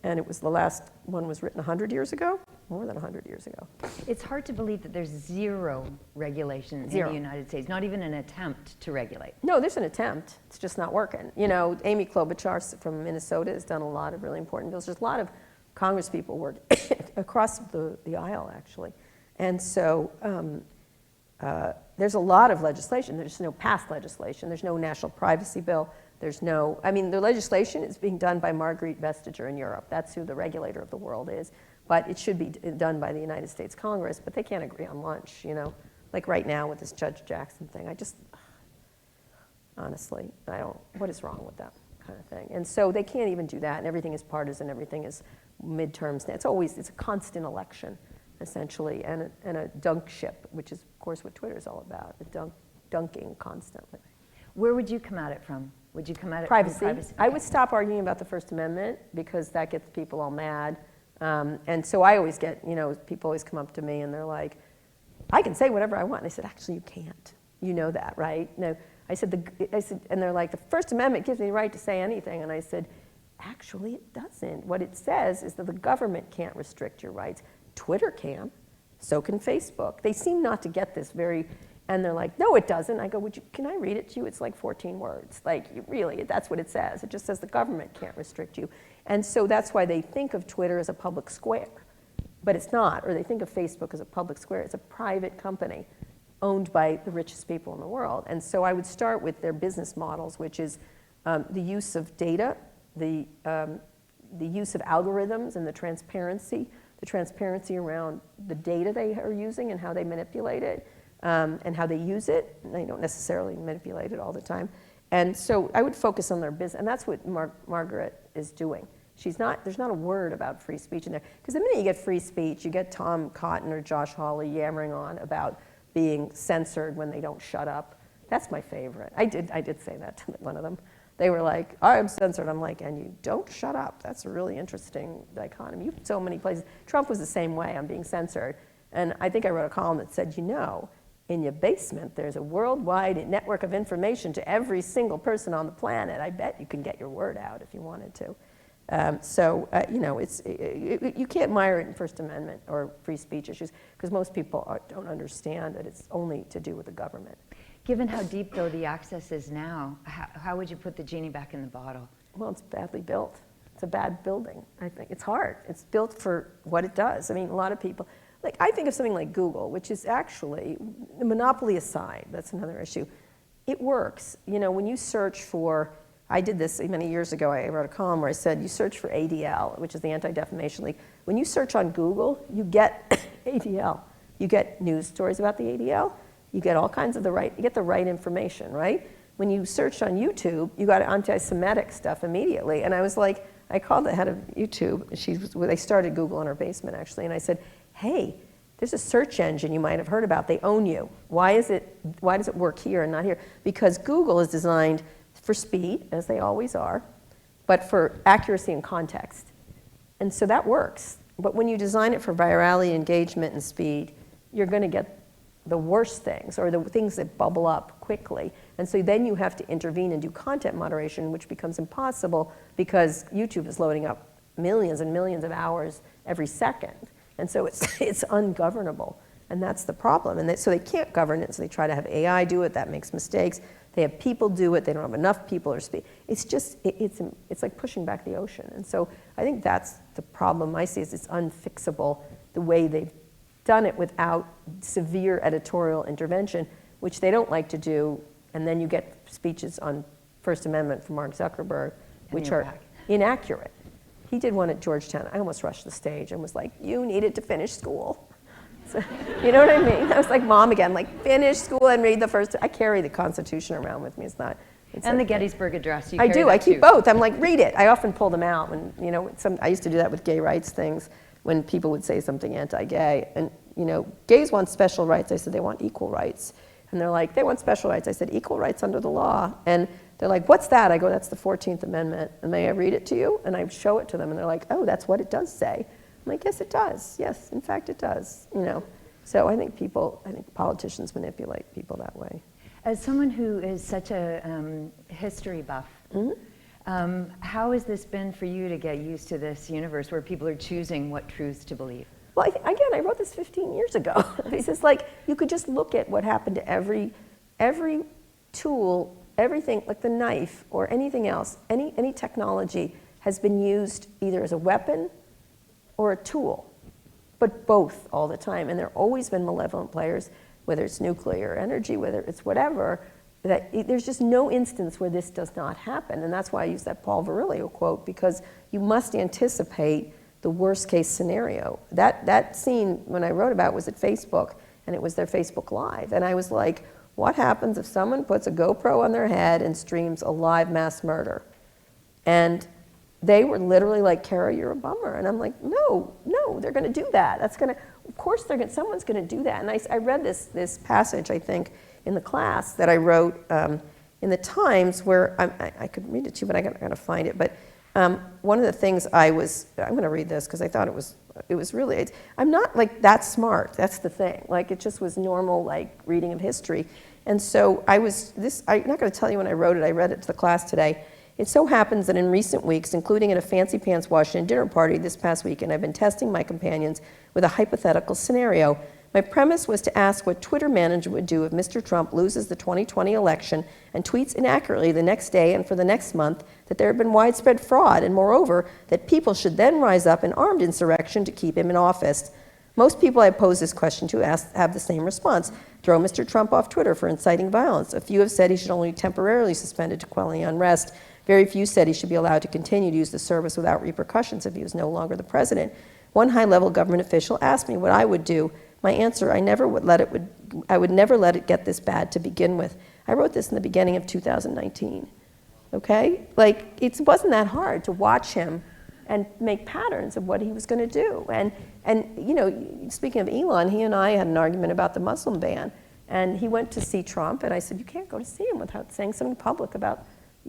And it was the last one was written 100 years ago, more than 100 years ago. It's hard to believe that there's zero regulation in the United States, not even an attempt to regulate. No, there's an attempt. It's just not working. You know, Amy Klobuchar from Minnesota has done a lot of really important bills. There's a lot of Congress people work across the aisle, actually. And so there's a lot of legislation. There's no passed legislation. There's no national privacy bill. There's no, I mean, the legislation is being done by Margrethe Vestager in Europe. That's who the regulator of the world is. But it should be done by the United States Congress, but they can't agree on lunch, you know. Like right now with this Judge Jackson thing, honestly, what is wrong with that kind of thing? And so they can't even do that, and everything is partisan, everything is midterms. It's a constant election, essentially, and a dunk ship, which is, of course, what Twitter is all about, dunking constantly. Where would you come at it from? Would you come at it from privacy? Okay. I would stop arguing about the First Amendment because that gets people all mad. And so I always get, people always come up to me and they're like, I can say whatever I want. And I said, actually, you can't. You know that, right? No, I said, and they're like, the First Amendment gives me the right to say anything. And I said, actually, it doesn't. What it says is that the government can't restrict your rights. Twitter can. So can Facebook. They seem not to get this very, and they're like, no, it doesn't. I go, can I read it to you? It's like 14 words. Like, really, that's what it says. It just says the government can't restrict you. And so that's why they think of Twitter as a public square. But it's not. Or they think of Facebook as a public square. It's a private company owned by the richest people in the world. And so I would start with their business models, which is the use of data, the use of algorithms and the transparency around the data they are using and how they manipulate it. And how they use it. And they don't necessarily manipulate it all the time. And so I would focus on their business. And that's what Margaret is doing. There's not a word about free speech in there. Because the minute you get free speech, you get Tom Cotton or Josh Hawley yammering on about being censored when they don't shut up. That's my favorite. I did say that to one of them. They were like, I'm censored. I'm like, and you don't shut up. That's a really interesting dichotomy. You've so many places. Trump was the same way. I'm being censored. And I think I wrote a column that said, in your basement, there's a worldwide network of information to every single person on the planet. I bet you can get your word out if you wanted to. You can't mire it in First Amendment or free speech issues because most people don't understand that it's only to do with the government. Given how deep, though, the access is now, how would you put the genie back in the bottle? Well, it's badly built. It's a bad building, I think. It's hard. It's built for what it does. I mean, a lot of people... Like, I think of something like Google, which is actually, the monopoly aside, that's another issue, it works. When you search for, I did this many years ago, I wrote a column where I said, you search for ADL, which is the Anti-Defamation League. When you search on Google, you get ADL. You get news stories about the ADL. You get all kinds of you get the right information, right? When you search on YouTube, you got anti-Semitic stuff immediately. And I was like, I called the head of YouTube. They started Google in her basement, actually, and I said, hey, there's a search engine you might have heard about. They own you. Why does it work here and not here? Because Google is designed for speed, as they always are, but for accuracy and context. And so that works. But when you design it for virality, engagement, and speed, you're going to get the worst things or the things that bubble up quickly. And so then you have to intervene and do content moderation, which becomes impossible because YouTube is loading up millions and millions of hours every second. And so it's ungovernable. And that's the problem. And so they can't govern it, so they try to have AI do it. That makes mistakes. They have people do it. They don't have enough people or speed. It's just, it's like pushing back the ocean. And so I think that's the problem I see is it's unfixable the way they've done it without severe editorial intervention, which they don't like to do. And then you get speeches on First Amendment from Mark Zuckerberg, which are inaccurate. He did one at Georgetown. I almost rushed the stage and was like, you needed to finish school. So, you know what I mean? I was like mom again, like finish school and read the first. I carry the Constitution around with me. It's not. And the Gettysburg Address. I do. I keep both. I'm like, read it. I often pull them out when, you know, I used to do that with gay rights things when people would say something anti-gay. And, you know, gays want special rights. I said they want equal rights. And they're like, they want special rights. I said, equal rights under the law. And they're like, what's that? I go, that's the 14th Amendment. And may I read it to you? And I show it to them. And they're like, oh, that's what it does say. I'm like, yes, it does. Yes, in fact, it does. You know, so I think politicians manipulate people that way. As someone who is such a history buff, how has this been for you to get used to this universe where people are choosing what truths to believe? Well, I wrote this 15 years ago. It's just like, you could just look at what happened to every tool, everything, like the knife or anything else, any technology has been used either as a weapon or a tool, but both all the time. And there have always been malevolent players, whether it's nuclear energy, whether it's whatever, there's just no instance where this does not happen. And that's why I use that Paul Virilio quote, because you must anticipate the worst case scenario. That scene, when I wrote about it, was at Facebook, and it was their Facebook Live. And I was like, what happens if someone puts a GoPro on their head and streams a live mass murder? And they were literally like, Kara, you're a bummer. And I'm like, no, they're gonna do that. Of course someone's gonna do that. And I read this passage, I think, in the class that I wrote in the Times where, I could read it to you, but I gotta find it. But one of the things I'm gonna read this because I thought it was really, I'm not like that smart, that's the thing. Like it just was normal like reading of history. And so I'm not gonna tell you when I wrote it, I read it to the class today. It so happens that in recent weeks, including at a fancy pants Washington dinner party this past weekend, I've been testing my companions with a hypothetical scenario. My premise was to ask what Twitter management would do if Mr. Trump loses the 2020 election and tweets inaccurately the next day and for the next month that there had been widespread fraud, and moreover, that people should then rise up in armed insurrection to keep him in office. Most people I pose this question to have the same response. Throw Mr. Trump off Twitter for inciting violence. A few have said he should only be temporarily suspended to quell any unrest. Very few said he should be allowed to continue to use the service without repercussions if he was no longer the president. One high-level government official asked me what I would do. My answer, I would never let it get this bad to begin with. I wrote this in the beginning of 2019, okay? Like, it wasn't that hard to watch him and make patterns of what he was gonna do. And you know, speaking of Elon, he and I had an argument about the Muslim ban. And he went to see Trump, and I said, you can't go to see him without saying something public about,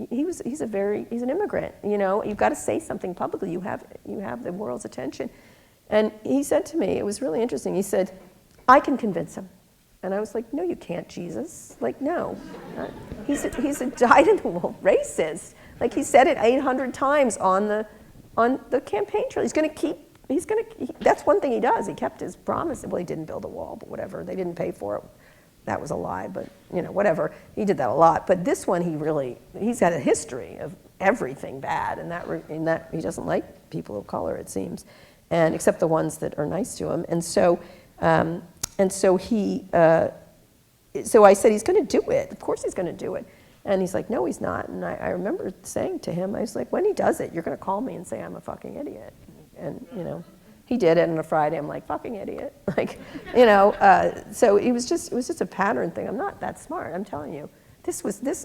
he's an immigrant, you know? You've got to say something publicly. You have the world's attention. And he said to me, it was really interesting, he said, I can convince him. And I was like, no, you can't, Jesus. Like, no. He's a dyed-in-the-wool racist. Like, he said it 800 times on the campaign trail. That's one thing he does. He kept his promise. Well, he didn't build a wall, but whatever. They didn't pay for it. That was a lie, but, you know, whatever. He did that a lot. But this one, he's got a history of everything bad, and that he doesn't like people of color, it seems, and except the ones that are nice to him. And so I said, he's going to do it. Of course he's going to do it. And he's like, no, he's not. And I remember saying to him, I was like, when he does it, you're going to call me and say I'm a fucking idiot. And, you know, he did it on a Friday. I'm like, fucking idiot. Like, you know, so it was just a pattern thing. I'm not that smart, I'm telling you.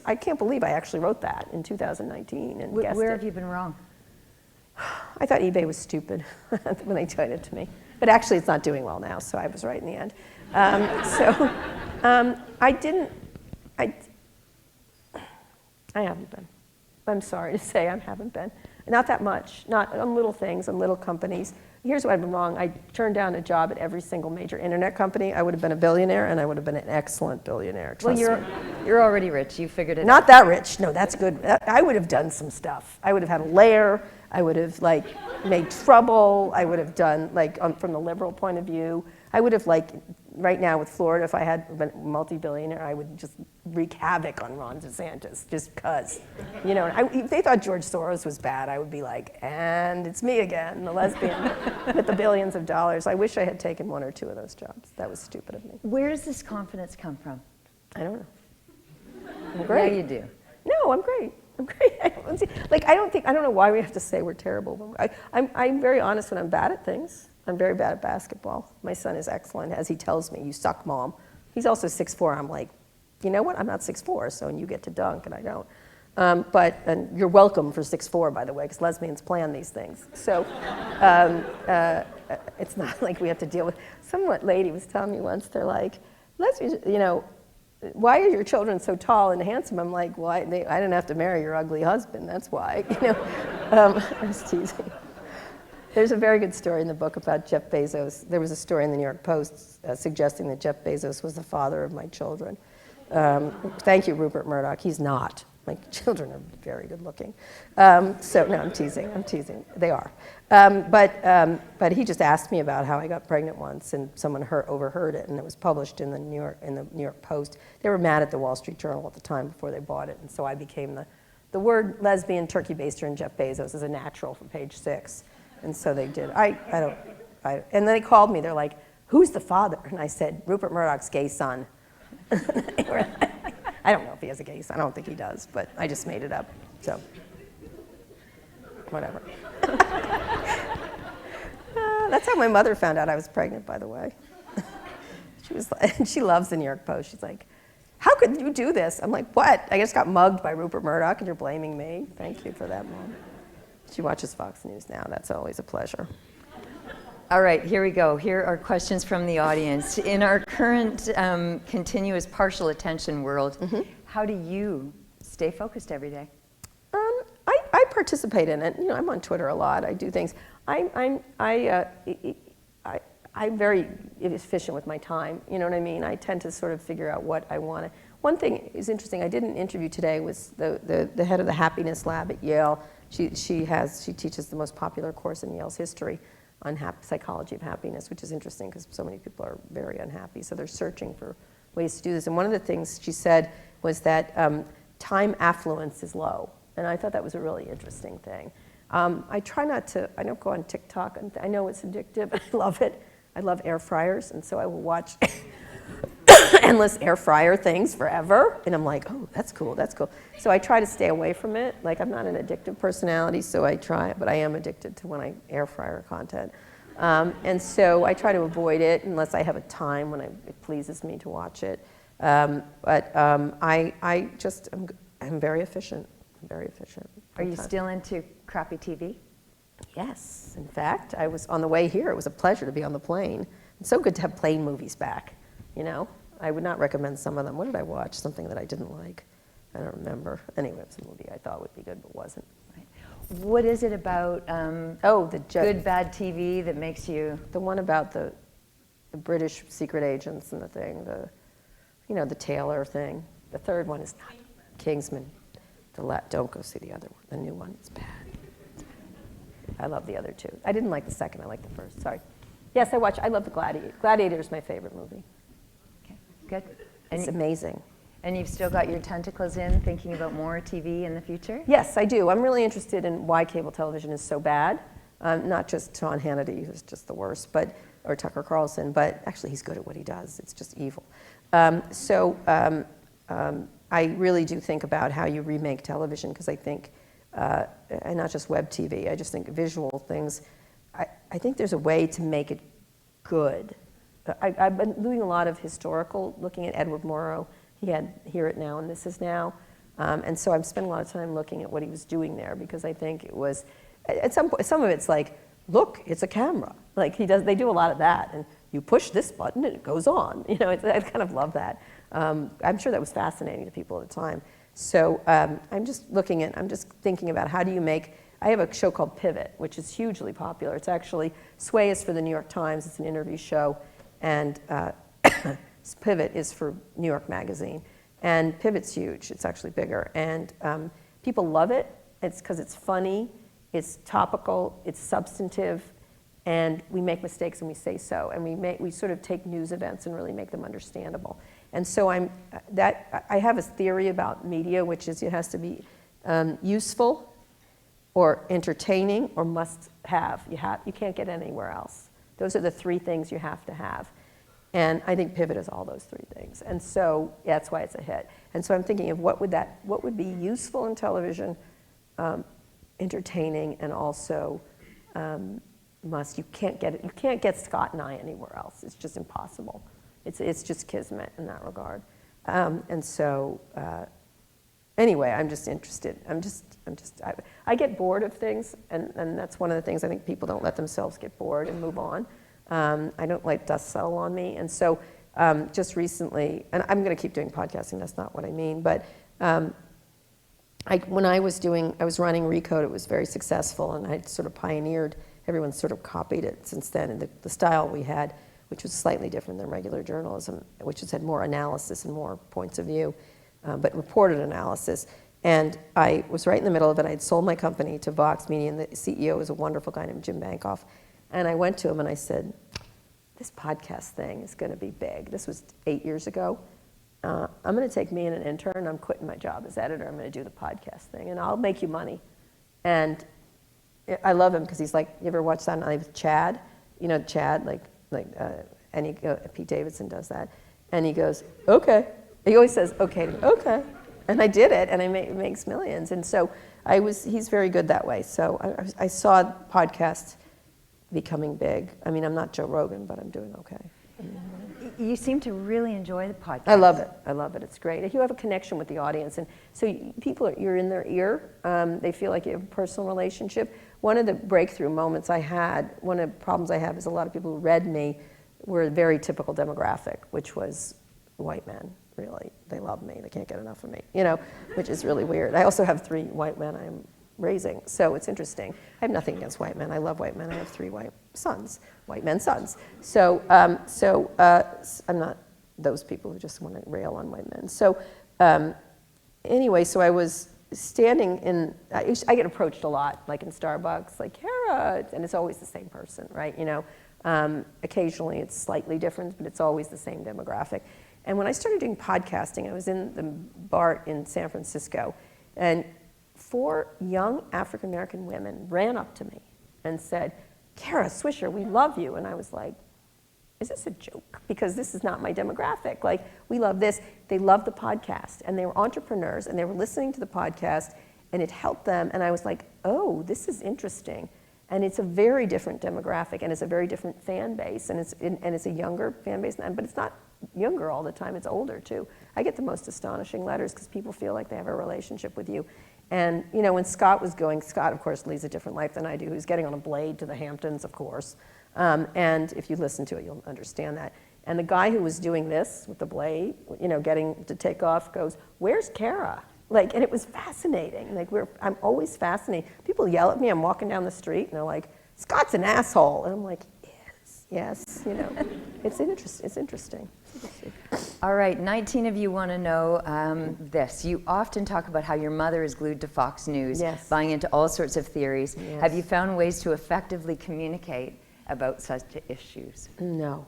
I can't believe I actually wrote that in 2019 and guessed it. Where have you been wrong? I thought eBay was stupid when they told it to me. But actually, it's not doing well now, so I was right in the end. I haven't been. I'm sorry to say I haven't been. Not that much, not on little things, on little companies. Here's what I've been wrong. I turned down a job at every single major internet company. I would have been a billionaire, and I would have been an excellent billionaire. Well, you're already rich. You figured it out. Not that rich. No, that's good. I would have done some stuff. I would have had a lair. I would have like made trouble. I would have done like from the liberal point of view. I would have like right now with Florida, if I had been a multi-billionaire, I would just wreak havoc on Ron DeSantis just because, you know. If they thought George Soros was bad, I would be like, and it's me again, the lesbian with the billions of dollars. I wish I had taken one or two of those jobs. That was stupid of me. Where does this confidence come from? I don't know. I'm great. Yeah, you do. No, I'm great. I'm great. I don't know why we have to say we're terrible. I'm very honest when I'm bad at things. I'm very bad at basketball. My son is excellent, as he tells me, you suck, Mom. He's also 6'4". I'm like, you know what? I'm not 6'4", so and you get to dunk, and I don't. And you're welcome for 6'4", by the way, because lesbians plan these things. So it's not like we have to deal with. Some lady was telling me once, they're like, lesbians, you know, why are your children so tall and handsome? I'm like, well, I didn't have to marry your ugly husband, that's why. You know, I was teasing. There's a very good story in the book about Jeff Bezos. There was a story in the New York Post suggesting that Jeff Bezos was the father of my children. Thank you, Rupert Murdoch. He's not. My children are very good looking. So, no, I'm teasing. They are. But he just asked me about how I got pregnant once, and someone overheard it, and it was published in the New York Post. They were mad at the Wall Street Journal at the time before they bought it, and so I became the word lesbian, turkey baster, and Jeff Bezos is a natural for page 6. And so they did. And then they called me. They're like, who's the father? And I said, Rupert Murdoch's gay son. I don't know if he has a gay son. I don't think he does, but I just made it up. So, whatever. That's how my mother found out I was pregnant, by the way. She loves the New York Post. She's like, how could you do this? I'm like, what? I just got mugged by Rupert Murdoch and you're blaming me? Thank you for that, Mom. She watches Fox News now. That's always a pleasure. All right, here we go. Here are questions from the audience. In our current continuous partial attention world, how do you stay focused every day? I participate in it. You know, I'm on Twitter a lot. I do things. I'm very efficient with my time. You know what I mean? I tend to sort of figure out what I want to. One thing is interesting. I did an interview today with the head of the Happiness Lab at Yale. She teaches the most popular course in Yale's history on psychology of happiness, which is interesting because so many people are very unhappy. So they're searching for ways to do this. And one of the things she said was that time affluence is low. And I thought that was a really interesting thing. I try not to, I don't go on TikTok. I know it's addictive. I love it. I love air fryers. And so I will watch endless air fryer things forever. And I'm like, oh, that's cool, that's cool. So I try to stay away from it. Like, I'm not an addictive personality, so I try, but I am addicted to when I air fryer content. And so I try to avoid it unless I have a time when it pleases me to watch it. I'm very efficient. I'm very efficient. Are you still into crappy TV? Yes. In fact, I was on the way here. It was a pleasure to be on the plane. It's so good to have plane movies back, you know? I would not recommend some of them. What did I watch? Something that I didn't like. I don't remember. Anyway, it was a movie I thought would be good, but wasn't. Right. What is it about good, bad TV that makes you... The one about the British secret agents and the thing, the Taylor thing. The third one is not Kingsman. Don't go see the other one. The new one is bad. I love the other two. I didn't like the second. I liked the first. Sorry. Yes, I love the Gladiator. Gladiator is my favorite movie. Okay, good. It's amazing. And you've still got your tentacles in, thinking about more TV in the future? Yes, I do. I'm really interested in why cable television is so bad. Not just Sean Hannity, who's just the worst, or Tucker Carlson, but actually he's good at what he does. It's just evil. I really do think about how you remake television, because I think, and not just web TV, I just think visual things, I think there's a way to make it good. I've been doing a lot of historical, looking at Edward Morrow. He had Hear It Now and This Is Now. And so I'm spending a lot of time looking at what he was doing there, because I think it was, at some point, some of it's like, look, it's a camera. Like they do a lot of that. And you push this button and it goes on. You know, I kind of love that. I'm sure that was fascinating to people at the time. So I'm just thinking about how do you make I have a show called Pivot, which is hugely popular. It's actually, Sway is for the New York Times, it's an interview show, and Pivot is for New York Magazine. And Pivot's huge, it's actually bigger. And people love it. It's because it's funny, it's topical, it's substantive, and we make mistakes and we say so. And we sort of take news events and really make them understandable. And so I have a theory about media, which is it has to be useful or entertaining or must have. You can't get anywhere else. Those are the three things you have to have. And I think Pivot is all those three things. And so that's why it's a hit. And so I'm thinking of what would be useful in television, entertaining, and also you can't get Scott and I anywhere else. It's just impossible. It's just kismet in that regard. And so anyway, I'm just interested. I get bored of things, and that's one of the things I think people don't let themselves get bored and move on. I don't let dust settle on me. And so just recently, and I'm going to keep doing podcasting, that's not what I mean, but when I was running Recode, it was very successful, and I sort of pioneered, everyone's sort of copied it since then, and the style we had, which was slightly different than regular journalism, which has had more analysis and more points of view, but reported analysis. And I was right in the middle of it. I had sold my company to Vox Media, and the CEO was a wonderful guy named Jim Bankoff. And I went to him and I said, this podcast thing is going to be big. This was 8 years ago. I'm going to take me and an intern. I'm quitting my job as editor. I'm going to do the podcast thing, and I'll make you money. And I love him because he's like, you ever watch Saturday Night Live with Chad? You know Chad, Pete Davidson does that. And he goes, okay. He always says, okay, okay. And I did it, and it makes millions. And so he's very good that way. So I saw podcasts becoming big. I mean, I'm not Joe Rogan, but I'm doing okay. You seem to really enjoy the podcast. I love it. It's great. You have a connection with the audience, and so you're in their ear. They feel like you have a personal relationship. One of the breakthrough moments I had, one of the problems I have is a lot of people who read me were a very typical demographic, which was white men, really. They love me. They can't get enough of me, which is really weird. I also have 3 white men I'm raising, so it's interesting. I have nothing against white men. I love white men. I have 3 white men's sons. So I'm not those people who just want to rail on white men. So anyway, so I was standing in, I get approached a lot, like in Starbucks, like, Kara, and it's always the same person, right? Occasionally it's slightly different, but it's always the same demographic. And when I started doing podcasting, I was in the BART in San Francisco, and 4 young African-American women ran up to me and said, Kara Swisher, we love you. And I was like, is this a joke? Because this is not my demographic. Like, we love this. They love the podcast, and they were entrepreneurs, and they were listening to the podcast, and it helped them. And I was like, oh, this is interesting. And it's a very different demographic, and it's a very different fan base, and it's a younger fan base, but it's not younger all the time, it's older too. I get the most astonishing letters because people feel like they have a relationship with you. And when Scott was going, Scott of course leads a different life than I do. He was getting on a blade to the Hamptons, of course. And if you listen to it, you'll understand that. And the guy who was doing this with the blade, getting to take off, goes, "Where's Kara?" And it was fascinating. I'm always fascinated. People yell at me. I'm walking down the street, and they're like, "Scott's an asshole," and I'm like, yes. It's interesting. All right, 19 of you want to know this. You often talk about how your mother is glued to Fox News, yes, buying into all sorts of theories. Yes. Have you found ways to effectively communicate about such issues? No.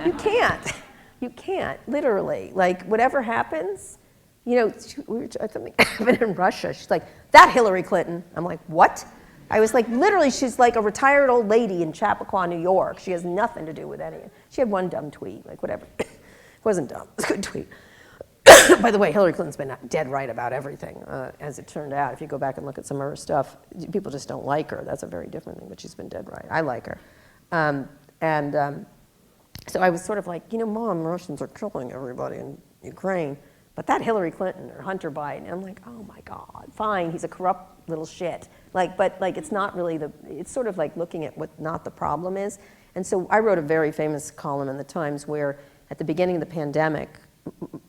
You can't. You can't, literally. Whatever happens, something happened in Russia. She's like, "That Hillary Clinton." I'm like, "What?" I was like, literally, she's like a retired old lady in Chappaqua, New York. She has nothing to do with any of it. She had one dumb tweet, whatever. It wasn't dumb. It was a good tweet. By the way, Hillary Clinton's been dead right about everything, as it turned out. If you go back and look at some of her stuff, people just don't like her. That's a very different thing, but she's been dead right. I like her. So I was sort of like, Mom, Russians are killing everybody in Ukraine. But that Hillary Clinton or Hunter Biden, and I'm like, oh my God, fine, he's a corrupt little shit. But it's not really it's sort of like looking at what not the problem is. And so I wrote a very famous column in the Times where at the beginning of the pandemic,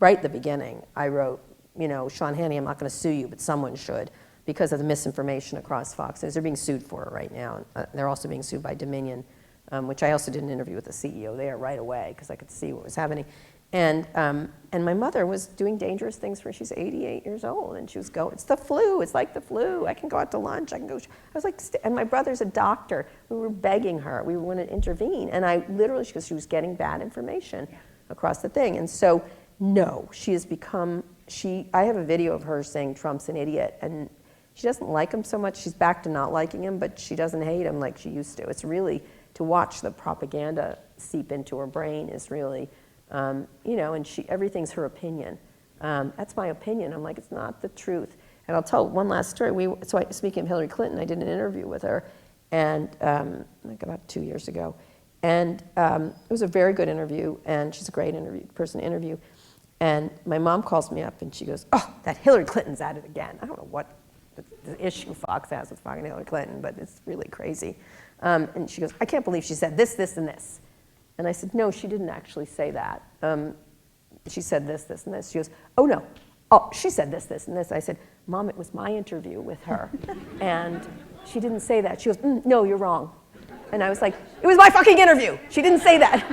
right at the beginning, I wrote, Sean Hannity, I'm not gonna sue you, but someone should. because of the misinformation across Fox News. They're being sued for it right now. They're also being sued by Dominion, which I also did an interview with the CEO there right away because I could see what was happening. And my mother was doing dangerous things when she's 88 years old, and she was going, it's the flu, it's like the flu, I can go out to lunch, I can go, I was like, and my brother's a doctor, we were begging her, we were going to intervene, and I literally, because she was getting bad information across the thing, and so, no, she has become, I have a video of her saying Trump's an idiot, and she doesn't like him so much, she's back to not liking him, but she doesn't hate him like she used to. It's really, to watch the propaganda seep into her brain is really, you know, and everything's her opinion. That's my opinion. I'm like, it's not the truth. And I'll tell one last story. Speaking of Hillary Clinton, I did an interview with her, and like about 2 years ago. And it was a very good interview, and she's a great person to interview. And my mom calls me up, and she goes, oh, that Hillary Clinton's at it again. I don't know what the issue Fox has with fucking Hillary Clinton, but it's really crazy. And she goes, I can't believe she said this, this, and this. And I said, no, she didn't actually say that. She said this, this, and this. She goes, oh, no. Oh, she said this, this, and this. I said, Mom, it was my interview with her. And she didn't say that. She goes, no, you're wrong. And I was like, it was my fucking interview. She didn't say that.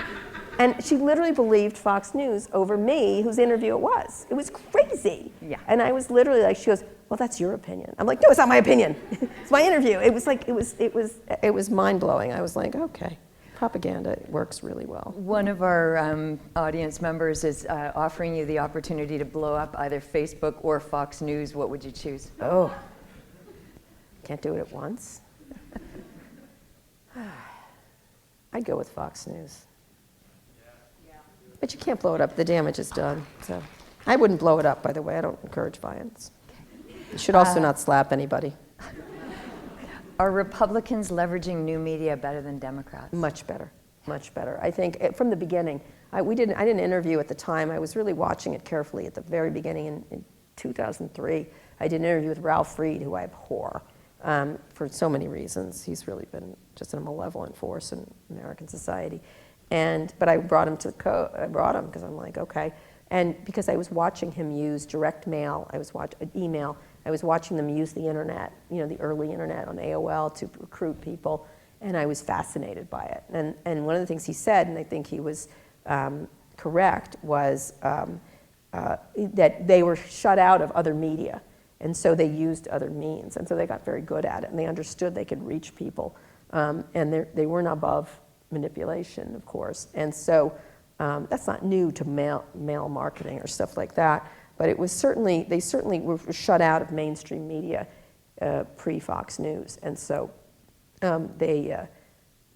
And she literally believed Fox News over me, whose interview it was. It was crazy. Yeah. And I was literally like, she goes, well, that's your opinion. I'm like, no, it's not my opinion. It's my interview. It was like, it was mind-blowing. I was like, okay. Propaganda works really well. One of our audience members is offering you the opportunity to blow up either Facebook or Fox News. What would you choose? Oh, can't do it at once. I'd go with Fox News. But you can't blow it up. The damage is done. So I wouldn't blow it up, by the way. I don't encourage violence. You should also not slap anybody. Are Republicans leveraging new media better than Democrats? Much better, much better. I think from the beginning, I did an interview at the time. I was really watching it carefully at the very beginning in 2003. I did an interview with Ralph Reed, who I abhor for so many reasons. He's really been just a malevolent force in American society. But I brought him to I brought him because I'm like, okay. And because I was watching him use direct mail, I was watching email, I was watching them use the internet, you know, the early internet on AOL to recruit people, and I was fascinated by it. And one of the things he said, and I think he was correct, was that they were shut out of other media, and so they used other means, and so they got very good at it, and they understood they could reach people, and they weren't above manipulation, of course. And so that's not new to mail marketing or stuff like that. But it was they certainly were shut out of mainstream media pre-Fox News, and so they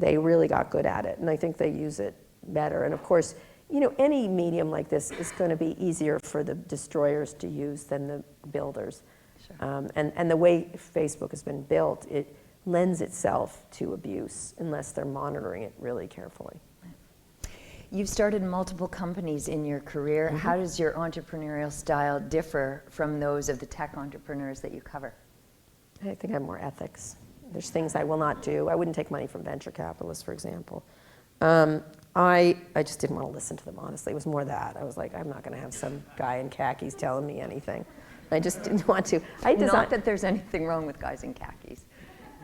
really got good at it, and I think they use it better. And of course, you know, any medium like this is going to be easier for the destroyers to use than the builders. Sure. And the way Facebook has been built, it lends itself to abuse unless they're monitoring it really carefully. You've started multiple companies in your career. Mm-hmm. How does your entrepreneurial style differ from those of the tech entrepreneurs that you cover? I think I have more ethics. There's things I will not do. I wouldn't take money from venture capitalists, for example. I just didn't want to listen to them, honestly. It was more that. I was like, I'm not going to have some guy in khakis telling me anything. I just didn't want to. Not that there's anything wrong with guys in khakis.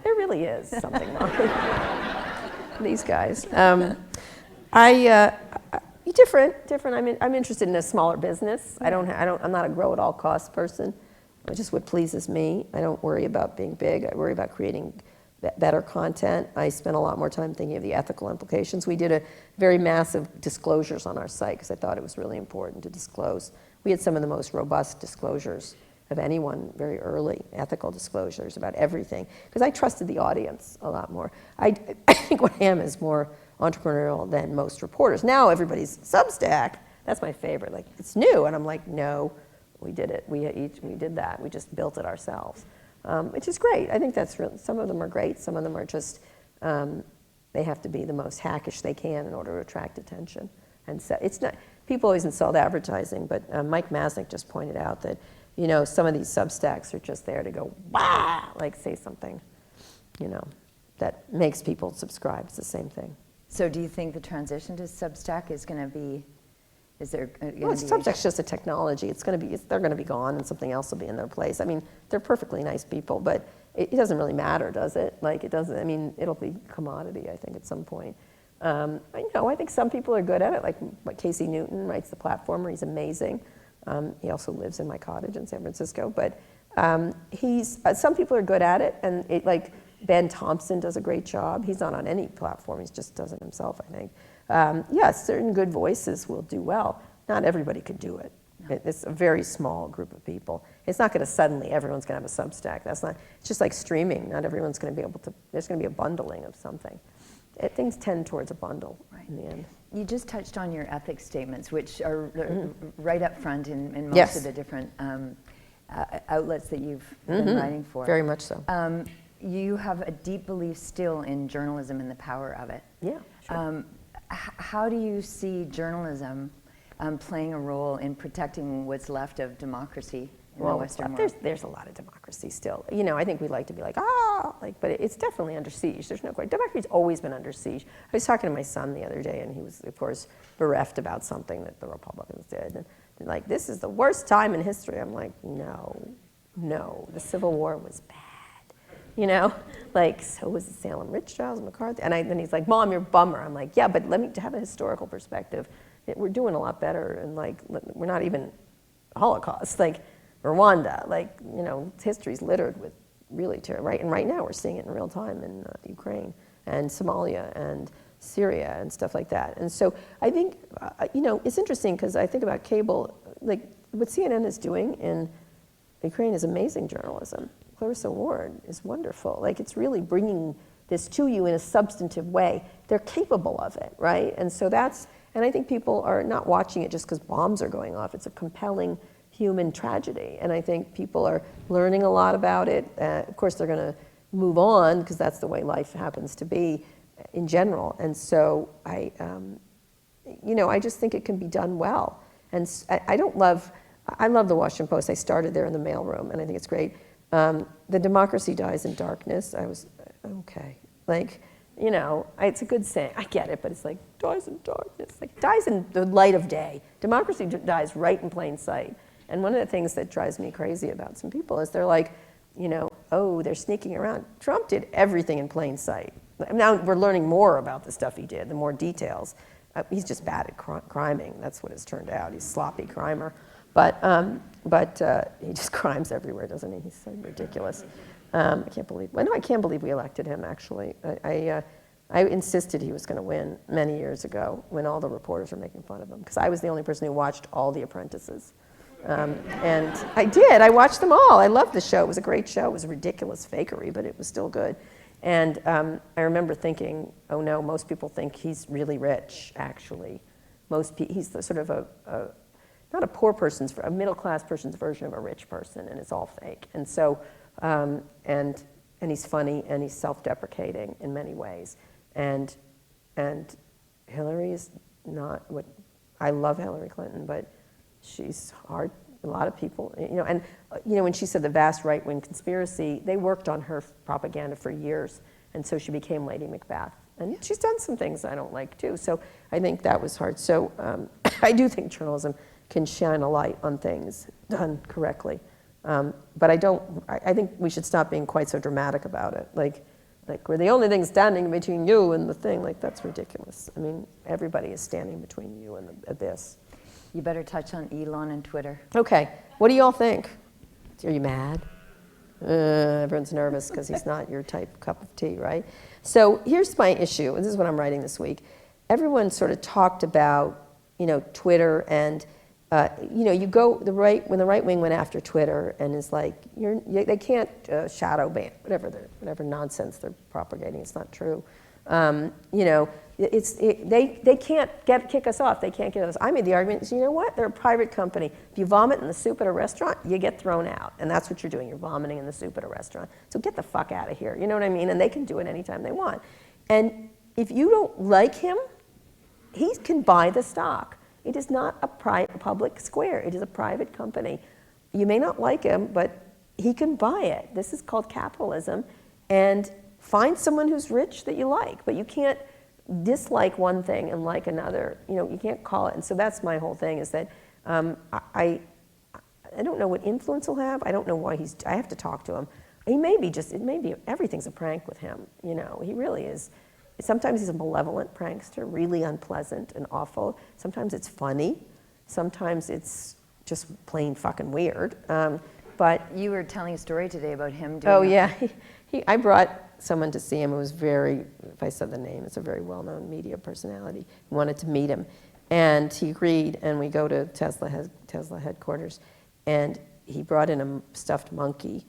There really is something wrong with these guys. Different. I'm interested in a smaller business. I'm not a grow at all costs person. I just what pleases me. I don't worry about being big. I worry about creating better content. I spend a lot more time thinking of the ethical implications. We did a very massive disclosures on our site because I thought it was really important to disclose. We had some of the most robust disclosures of anyone very early, ethical disclosures about everything, because I trusted the audience a lot more. I think what I am is more entrepreneurial than most reporters. Now everybody's Substack. That's my favorite. Like, it's new, and I'm like, no, we did it. We did that. We just built it ourselves, which is great. I think that's really, some of them are great. Some of them are just they have to be the most hackish they can in order to attract attention. And so it's not. People always insult advertising, but Mike Masnick just pointed out that, you know, some of these Substacks are just there to go, bah, like say something, you know, that makes people subscribe. It's the same thing. So do you think the transition to Substack is going to be Is there Well, Substack's just a technology. They're going to be gone, and something else will be in their place. I mean, they're perfectly nice people, but it doesn't really matter, does it? Like, it doesn't. I mean, it'll be commodity, I think, at some point. I think some people are good at it. Like Casey Newton writes the Platformer. He's amazing. He also lives in my cottage in San Francisco. But some people are good at it, and like Ben Thompson does a great job. He's not on any platform. He just does it himself, I think. Yes, certain good voices will do well. Not everybody could do it. No. It's a very small group of people. It's not going to suddenly, everyone's going to have a Substack. It's just like streaming. Not everyone's going to be able to, there's going to be a bundling of something. Things tend towards a bundle in the end. You just touched on your ethics statements, which are right up front in most of the different outlets that you've been writing for. Very much so. You have a deep belief still in journalism and the power of it. Yeah, sure. How do you see journalism playing a role in protecting what's left of democracy in the Western world? There's a lot of democracy still. I think we like to be like, but it's definitely under siege. There's no question. Democracy's always been under siege. I was talking to my son the other day, and he was, of course, bereft about something that the Republicans did. And they're like, this is the worst time in history. I'm like, no, the Civil War was bad. So was the Salem witch trials, McCarthy. And then he's like, Mom, you're a bummer. I'm like, yeah, but let me have a historical perspective. We're doing a lot better, and we're not even Holocaust. Rwanda, history's littered with really terrible, right? And right now we're seeing it in real time in Ukraine and Somalia and Syria and stuff like that. And so I think, it's interesting because I think about cable, what CNN is doing in Ukraine is amazing journalism. Clarissa Ward is wonderful. It's really bringing this to you in a substantive way. They're capable of it, right? And so and I think people are not watching it just because bombs are going off. It's a compelling human tragedy. And I think people are learning a lot about it. Of course, they're going to move on because that's the way life happens to be in general. And so I just think it can be done well. And I love the Washington Post. I started there in the mailroom, and I think it's great. The democracy dies in darkness. I was, okay. It's a good saying. I get it, but it's dies in darkness. Dies in the light of day. Democracy dies right in plain sight. And one of the things that drives me crazy about some people is they're they're sneaking around. Trump did everything in plain sight. Now we're learning more about the stuff he did, the more details. He's just bad at criming. That's what it's turned out. He's a sloppy crimer. But he just crimes everywhere, doesn't he? He's so ridiculous. I can't believe we elected him, actually. I insisted he was going to win many years ago when all the reporters were making fun of him, because I was the only person who watched all The Apprentices. And I did. I watched them all. I loved the show. It was a great show. It was a ridiculous fakery, but it was still good. And I remember thinking, oh no, most people think he's really rich, actually. He's sort of not a poor person's, a middle-class person's version of a rich person, and it's all fake. And so, and he's funny, and he's self-deprecating in many ways. And Hillary is not what, I love Hillary Clinton, but she's hard. A lot of people, when she said the vast right-wing conspiracy, they worked on her propaganda for years, and so she became Lady Macbeth. And she's done some things I don't like, too. So I think that was hard. So I do think journalism can shine a light on things done correctly. But I think we should stop being quite so dramatic about it. Like we're the only thing standing between you and the thing. That's ridiculous. I mean, everybody is standing between you and the abyss. You better touch on Elon and Twitter. Okay. What do you all think? Are you mad? Everyone's nervous because he's not your type cup of tea, right? So here's my issue, and this is what I'm writing this week. Everyone sort of talked about, Twitter, and you go when the right wing went after Twitter, and is like, they can't shadow ban whatever nonsense they're propagating. It's not true. They can't kick us off. They can't get us. I made the argument. You know what? They're a private company. If you vomit in the soup at a restaurant, you get thrown out, and that's what you're doing. You're vomiting in the soup at a restaurant. So get the fuck out of here. You know what I mean? And they can do it anytime they want. And if you don't like him, he can buy the stock. It is not a public square. It is a private company. You may not like him, but he can buy it. This is called capitalism. And find someone who's rich that you like, but you can't dislike one thing and like another. You know, you can't call it. And so that's my whole thing, is that I don't know what influence he'll have. I don't know why I have to talk to him. He may be it may be, everything's a prank with him, you know, he really is. Sometimes he's a malevolent prankster, really unpleasant and awful. Sometimes it's funny. Sometimes it's just plain fucking weird. But you were telling a story today about him doing. Oh yeah, I brought someone to see him who was very, if I said the name, it's a very well-known media personality. He wanted to meet him, and he agreed. And we go to Tesla headquarters, and he brought in a stuffed monkey,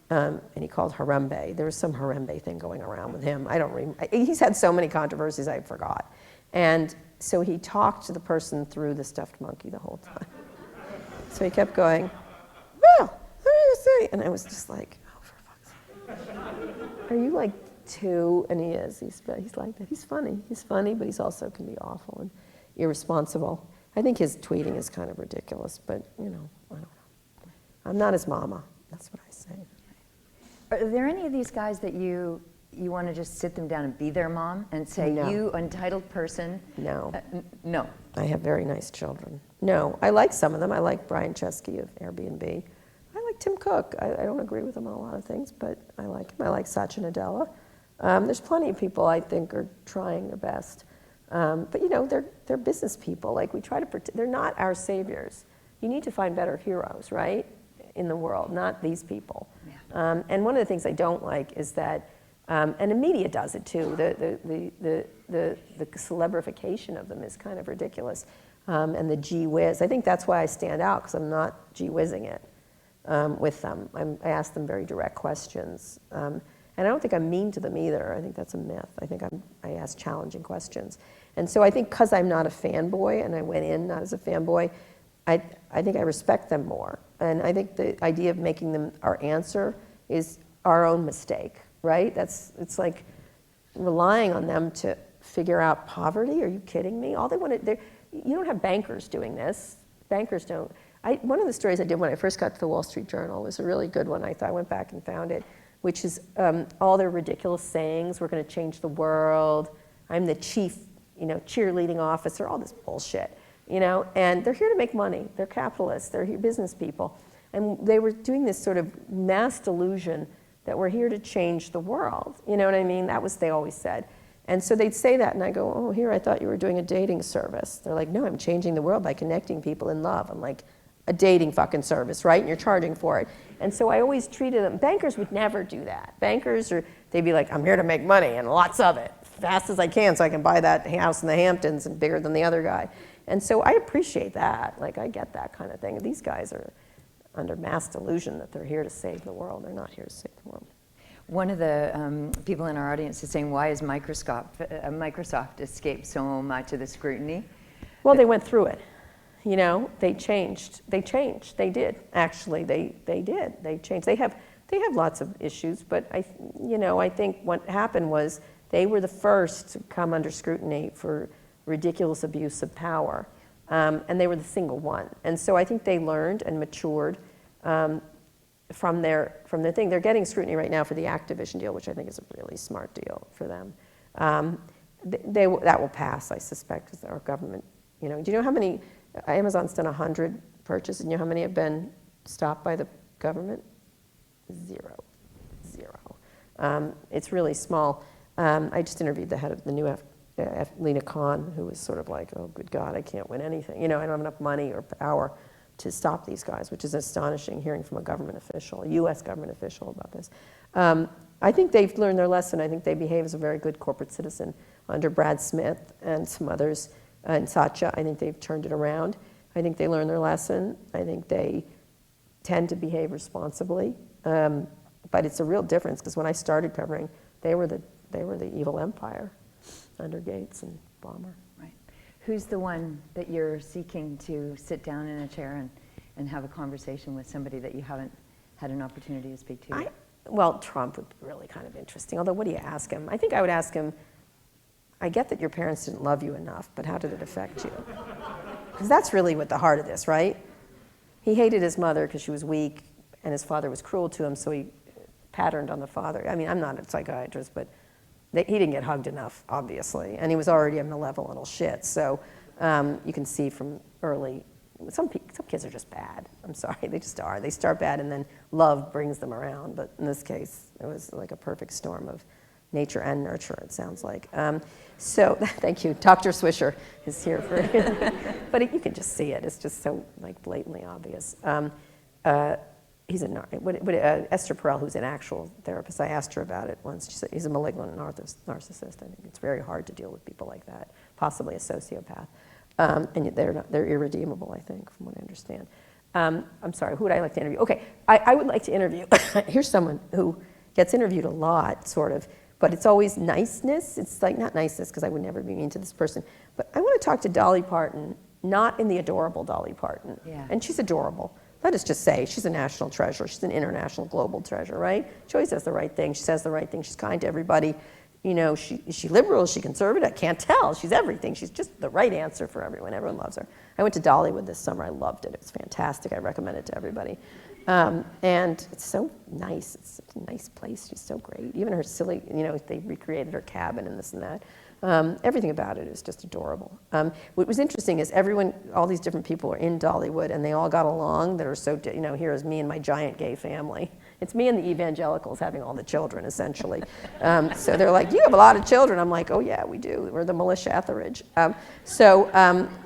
and he called Harambe. There was some Harambe thing going around with him. I don't remember. He's had so many controversies I forgot. And so he talked to the person through the stuffed monkey the whole time. So he kept going, well, what do you say? And I was just like, oh, for fuck's sake. Are you like 2? And he is. He's like that. He's funny, but he's also can be awful and irresponsible. I think his tweeting is kind of ridiculous, but, you know, I don't know. I'm not his mama. That's what I say. Are there any of these guys that you want to just sit them down and be their mom and say, No. you entitled person? No. No. I have very nice children. No, I like some of them. I like Brian Chesky of Airbnb. I like Tim Cook. I don't agree with him on a lot of things, but I like him. I like Satya Nadella. There's plenty of people I think are trying their best. But you know, they're business people. Like we try to they're not our saviors. You need to find better heroes, right, in the world, not these people. Yeah. And one of the things I don't like is that, and the media does it too. The celebrification of them is kind of ridiculous. And the gee whiz. I think that's why I stand out, because I'm not gee whizzing it with them. I ask them very direct questions. And I don't think I'm mean to them either. I think that's a myth. I think I ask challenging questions. And so I think because I'm not a fanboy, and I went in not as a fanboy, I think I respect them more. And I think the idea of making them our answer is our own mistake, right? It's like relying on them to figure out poverty. Are you kidding me? All they want to, you don't have bankers doing this. Bankers don't. One of the stories I did when I first got to the Wall Street Journal was a really good one. I went back and found it, which is all their ridiculous sayings. We're going to change the world. I'm the chief, cheerleading officer. All this bullshit, And they're here to make money. They're capitalists. They're business people, and they were doing this sort of mass delusion that we're here to change the world. You know what I mean? That was they always said. And so they'd say that, and I go, oh, here, I thought you were doing a dating service. They're like, no, I'm changing the world by connecting people in love. I'm like, a dating fucking service, right? And you're charging for it. And so I always treated them, bankers would never do that. Bankers, they'd be like, I'm here to make money, and lots of it, fast as I can, so I can buy that house in the Hamptons and bigger than the other guy. And so I appreciate that. Like, I get that kind of thing. These guys are under mass delusion that they're here to save the world. They're not here to save the world. One of the people in our audience is saying, why has Microsoft escaped so much of the scrutiny? Well, they went through it. They changed. They did. Actually, they did. They changed. They have lots of issues, but I think what happened was they were the first to come under scrutiny for ridiculous abuse of power, and they were the single one. And so I think they learned and matured from their thing. They're getting scrutiny right now for the Activision deal, which I think is a really smart deal for them. That will pass, I suspect, because our government. Do you know how many? Amazon's done 100 purchases, and you know how many have been stopped by the government? Zero. It's really small. I just interviewed the head of the new Lena Khan, who was sort of like, oh, good God, I can't win anything. I don't have enough money or power to stop these guys, which is astonishing, hearing from a government official, a U.S. government official about this. I think they've learned their lesson. I think they behave as a very good corporate citizen under Brad Smith and some others. And Satya, I think they've turned it around. I think they learned their lesson. I think they tend to behave responsibly. But it's a real difference, because when I started covering, they were the evil empire under Gates and Ballmer. Right. Who's the one that you're seeking to sit down in a chair and have a conversation with, somebody that you haven't had an opportunity to speak to? Well, Trump would be really kind of interesting. Although, what do you ask him? I think I would ask him, I get that your parents didn't love you enough, but how did it affect you? Because that's really what the heart of this, right? He hated his mother because she was weak, and his father was cruel to him, so he patterned on the father. I mean, I'm not a psychiatrist, but he didn't get hugged enough, obviously, and he was already a malevolent little shit. So you can see from early, some kids are just bad. I'm sorry, they just are. They start bad, and then love brings them around. But in this case, it was like a perfect storm of nature and nurture, it sounds like. So thank you. Dr. Swisher is here for but you can just see it. It's just so like blatantly obvious. He's Esther Perel, who's an actual therapist, I asked her about it once. She said he's a malignant narcissist. I think it's very hard to deal with people like that, possibly a sociopath. And they're irredeemable, I think, from what I understand. I'm sorry, who would I like to interview? Okay, I would like to interview, here's someone who gets interviewed a lot, sort of, but it's always niceness. It's like, not niceness, because I would never be mean to this person, but I want to talk to Dolly Parton, not in the adorable Dolly Parton. Yeah. And she's adorable. Let us just say she's a national treasure. She's an international global treasure, right? She always does the right thing. She says the right thing. She's kind to everybody. You know, is she liberal? Is she conservative? I can't tell. She's everything. She's just the right answer for everyone. Everyone loves her. I went to Dollywood this summer. I loved it. It was fantastic. I recommend it to everybody. And it's so nice. It's such a nice place. She's so great. Even her silly, you know, they recreated her cabin and this and that. Everything about it is just adorable. What was interesting is all these different people are in Dollywood, and they all got along. That are so, you know, here is me and my giant gay family. It's me and the evangelicals having all the children, essentially. So they're like, you have a lot of children. I'm like, oh yeah, we do. We're the militia Etheridge. And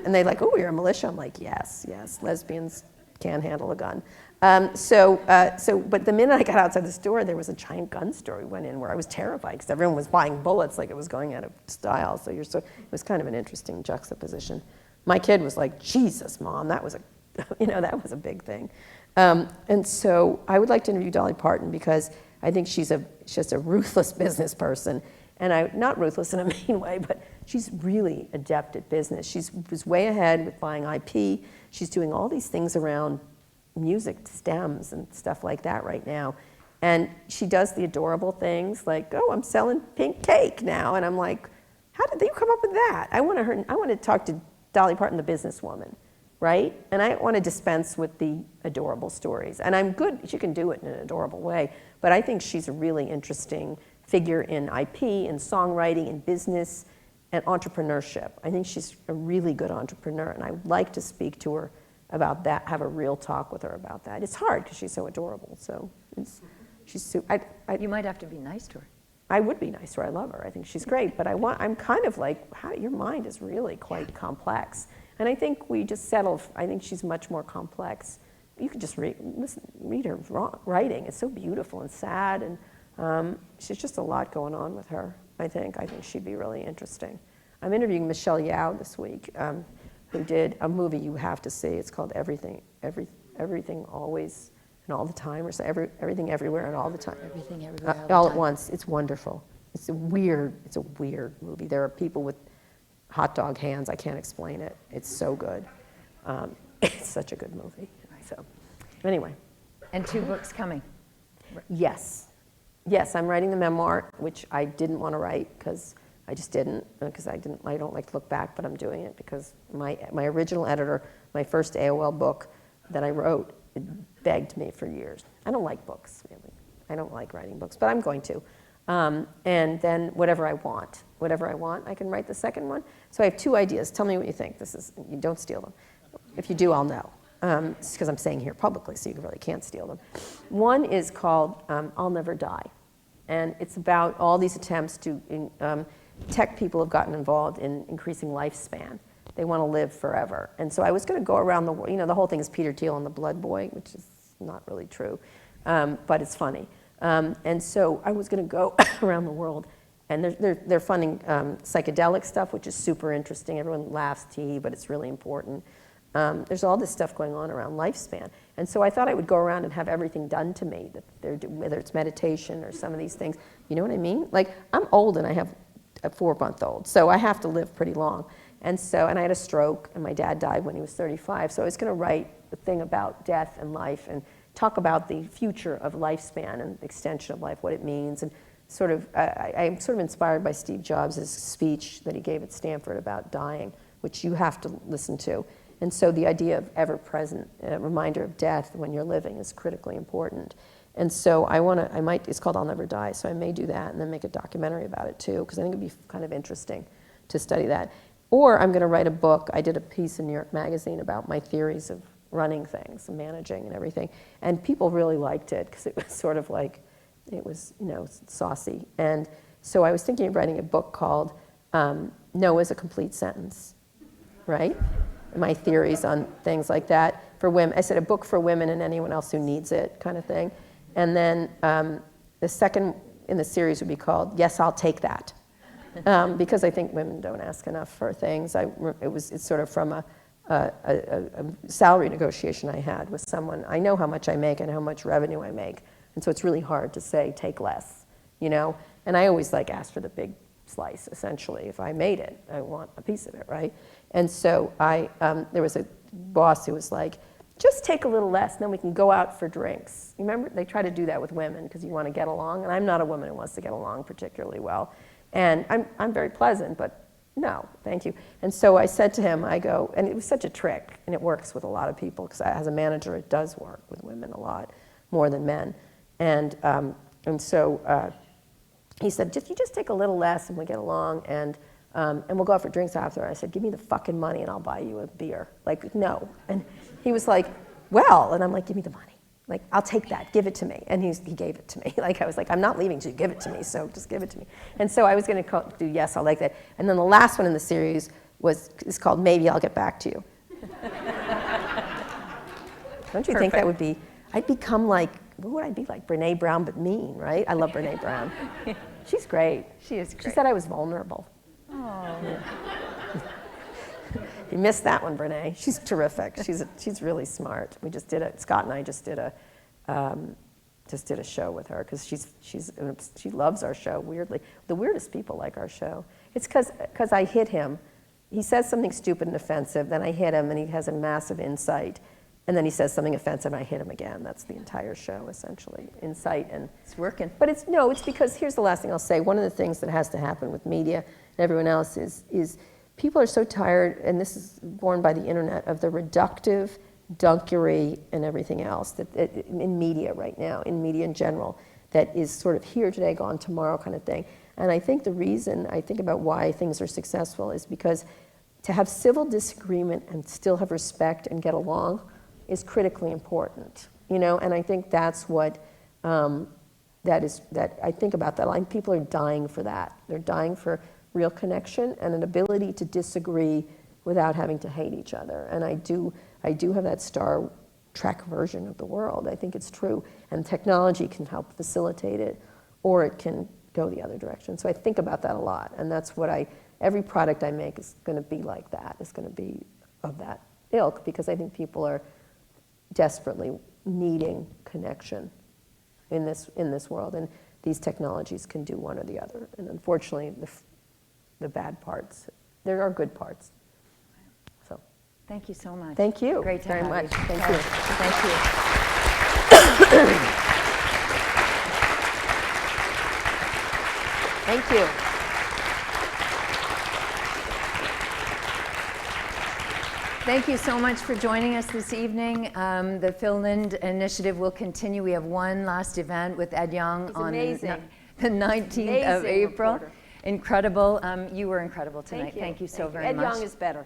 they're like, oh, you're a militia? I'm like, yes, lesbians can handle a gun. But the minute I got outside the store, there was a giant gun store we went in where I was terrified because everyone was buying bullets like it was going out of style. It was kind of an interesting juxtaposition. My kid was like, Jesus, Mom, that was a big thing. And so I would like to interview Dolly Parton because I think she's just a ruthless business person. And not ruthless in a mean way, but she's really adept at business. She was way ahead with buying IP. She's doing all these things around music stems and stuff like that right now. And she does the adorable things like, oh, I'm selling pink cake now. And I'm like, how did you come up with that? I want to talk to Dolly Parton, the businesswoman, right? And I want to dispense with the adorable stories. And I'm good, she can do it in an adorable way, but I think she's a really interesting figure in IP, in songwriting, in business, and entrepreneurship. I think she's a really good entrepreneur, and I would like to speak to her about that, have a real talk with her about that. It's hard because she's so adorable, so you might have to be nice to her. I would be nice to her, I love her, I think she's great, but I'm kind of like, your mind is really quite complex. And I think we just settle, I think she's much more complex. You can just read her writing, it's so beautiful and sad, and she's just a lot going on with her, I think she'd be really interesting. I'm interviewing Michelle Yeoh this week, who did a movie you have to see. It's called Everything Always and All the Time, or so Everything Everywhere and All the Time. Everything Everywhere all at once. It's wonderful. It's a weird movie. There are people with hot dog hands. I can't explain it. It's so good. It's such a good movie. So, anyway. And 2 books coming. Yes, I'm writing the memoir, which I didn't want to write because I just didn't, because I don't like to look back, but I'm doing it because my original editor, my first AOL book that I wrote, begged me for years. I don't like books, really. I don't like writing books, but I'm going to. And then whatever I want, I can write the second one. So I have 2 ideas. Tell me what you think. You don't steal them. If you do, I'll know. It's because I'm saying here publicly, so you really can't steal them. One is called I'll Never Die. And it's about all these attempts to, tech people have gotten involved in increasing lifespan. They want to live forever. And so I was going to go around the world. The whole thing is Peter Thiel and the Blood Boy, which is not really true, but it's funny. And so I was going to go around the world. And they're funding psychedelic stuff, which is super interesting. Everyone laughs, but it's really important. There's all this stuff going on around lifespan. And so I thought I would go around and have everything done to me, whether it's meditation or some of these things. You know what I mean? Like, I'm old and I have a 4-month-old, so I have to live pretty long. And I had a stroke, and my dad died when he was 35, so I was going to write a thing about death and life and talk about the future of lifespan and extension of life, what it means. And I'm sort of inspired by Steve Jobs' speech that he gave at Stanford about dying, which you have to listen to. And so the idea of ever-present reminder of death when you're living is critically important. And so I might, it's called I'll Never Die, so I may do that and then make a documentary about it too, because I think it'd be kind of interesting to study that. Or I'm going to write a book. I did a piece in New York Magazine about my theories of running things, and managing and everything. And people really liked it, because it was sort of like, it was, saucy. And so I was thinking of writing a book called No is a Complete Sentence, right? My theories on things like that for women. I said a book for women and anyone else who needs it, kind of thing. And then the second in the series would be called Yes, I'll Take That. Because I think women don't ask enough for things. It's sort of from a salary negotiation I had with someone. I know how much I make and how much revenue I make. And so it's really hard to say, take less, And I always ask for the big slice, essentially. If I made it, I want a piece of it, right? And so there was a boss who was like, just take a little less, and then we can go out for drinks. You remember? They try to do that with women because you want to get along, and I'm not a woman who wants to get along particularly well. And I'm very pleasant, but no, thank you. And so I said to him, I go, and it was such a trick, and it works with a lot of people, because as a manager, it does work with women a lot, more than men. And so he said, you just take a little less, and we get along, and we'll go out for drinks after. I said, give me the fucking money, and I'll buy you a beer. No. And he was like, well, and I'm like, give me the money. I'll take that, give it to me. And he gave it to me. I was like, I'm not leaving till you give it to me, so just give it to me. And so I was going to do Yes, I'll Like That. And then the last one in the series is called Maybe I'll Get Back to You. Don't you think that would be, I'd become what would I be like? Brene Brown, but mean, right? I love Brene Brown. She's great. She is great. She said I was vulnerable. Oh. Yeah. You missed that one, Brene. She's terrific. She's really smart. We just did Scott and I just did a show with her, because she loves our show. Weirdly, the weirdest people like our show. It's because I hit him. He says something stupid and offensive, then I hit him, and he has a massive insight, and then he says something offensive, and I hit him again. That's the entire show, essentially. Insight and it's working. But it's because here's the last thing I'll say. One of the things that has to happen with media and everyone else is people are so tired, and this is born by the internet, of the reductive dunkery and everything else that in media right now, in media in general, that is sort of here today, gone tomorrow kind of thing. And I think the reason I think about why things are successful is because to have civil disagreement and still have respect and get along is critically important, And I think that's what that I think about that. People are dying for that. They're dying for real connection and an ability to disagree without having to hate each other. And I do have that Star Trek version of the world. I think it's true. And technology can help facilitate it, or it can go the other direction. So I think about that a lot. And that's what every product I make is going to be like that. It's going to be of that ilk, because I think people are desperately needing connection in this world. And these technologies can do one or the other. And unfortunately, the bad parts. There are good parts. So, thank you so much. Thank you. Great to very have much. you. Thank Yeah. you. Thank you. Thank you so much for joining us this evening. The Phil Lind Initiative will continue. We have one last event with Ed Young on the 19th of April. Reporter. Incredible. You were incredible tonight. Thank you so very much. Ed Young is better.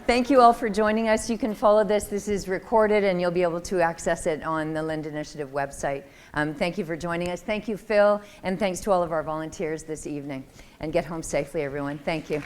Thank you all for joining us. You can follow this. This is recorded, and you'll be able to access it on the Lind Initiative website. Thank you for joining us. Thank you, Phil, and thanks to all of our volunteers this evening. And get home safely, everyone. Thank you.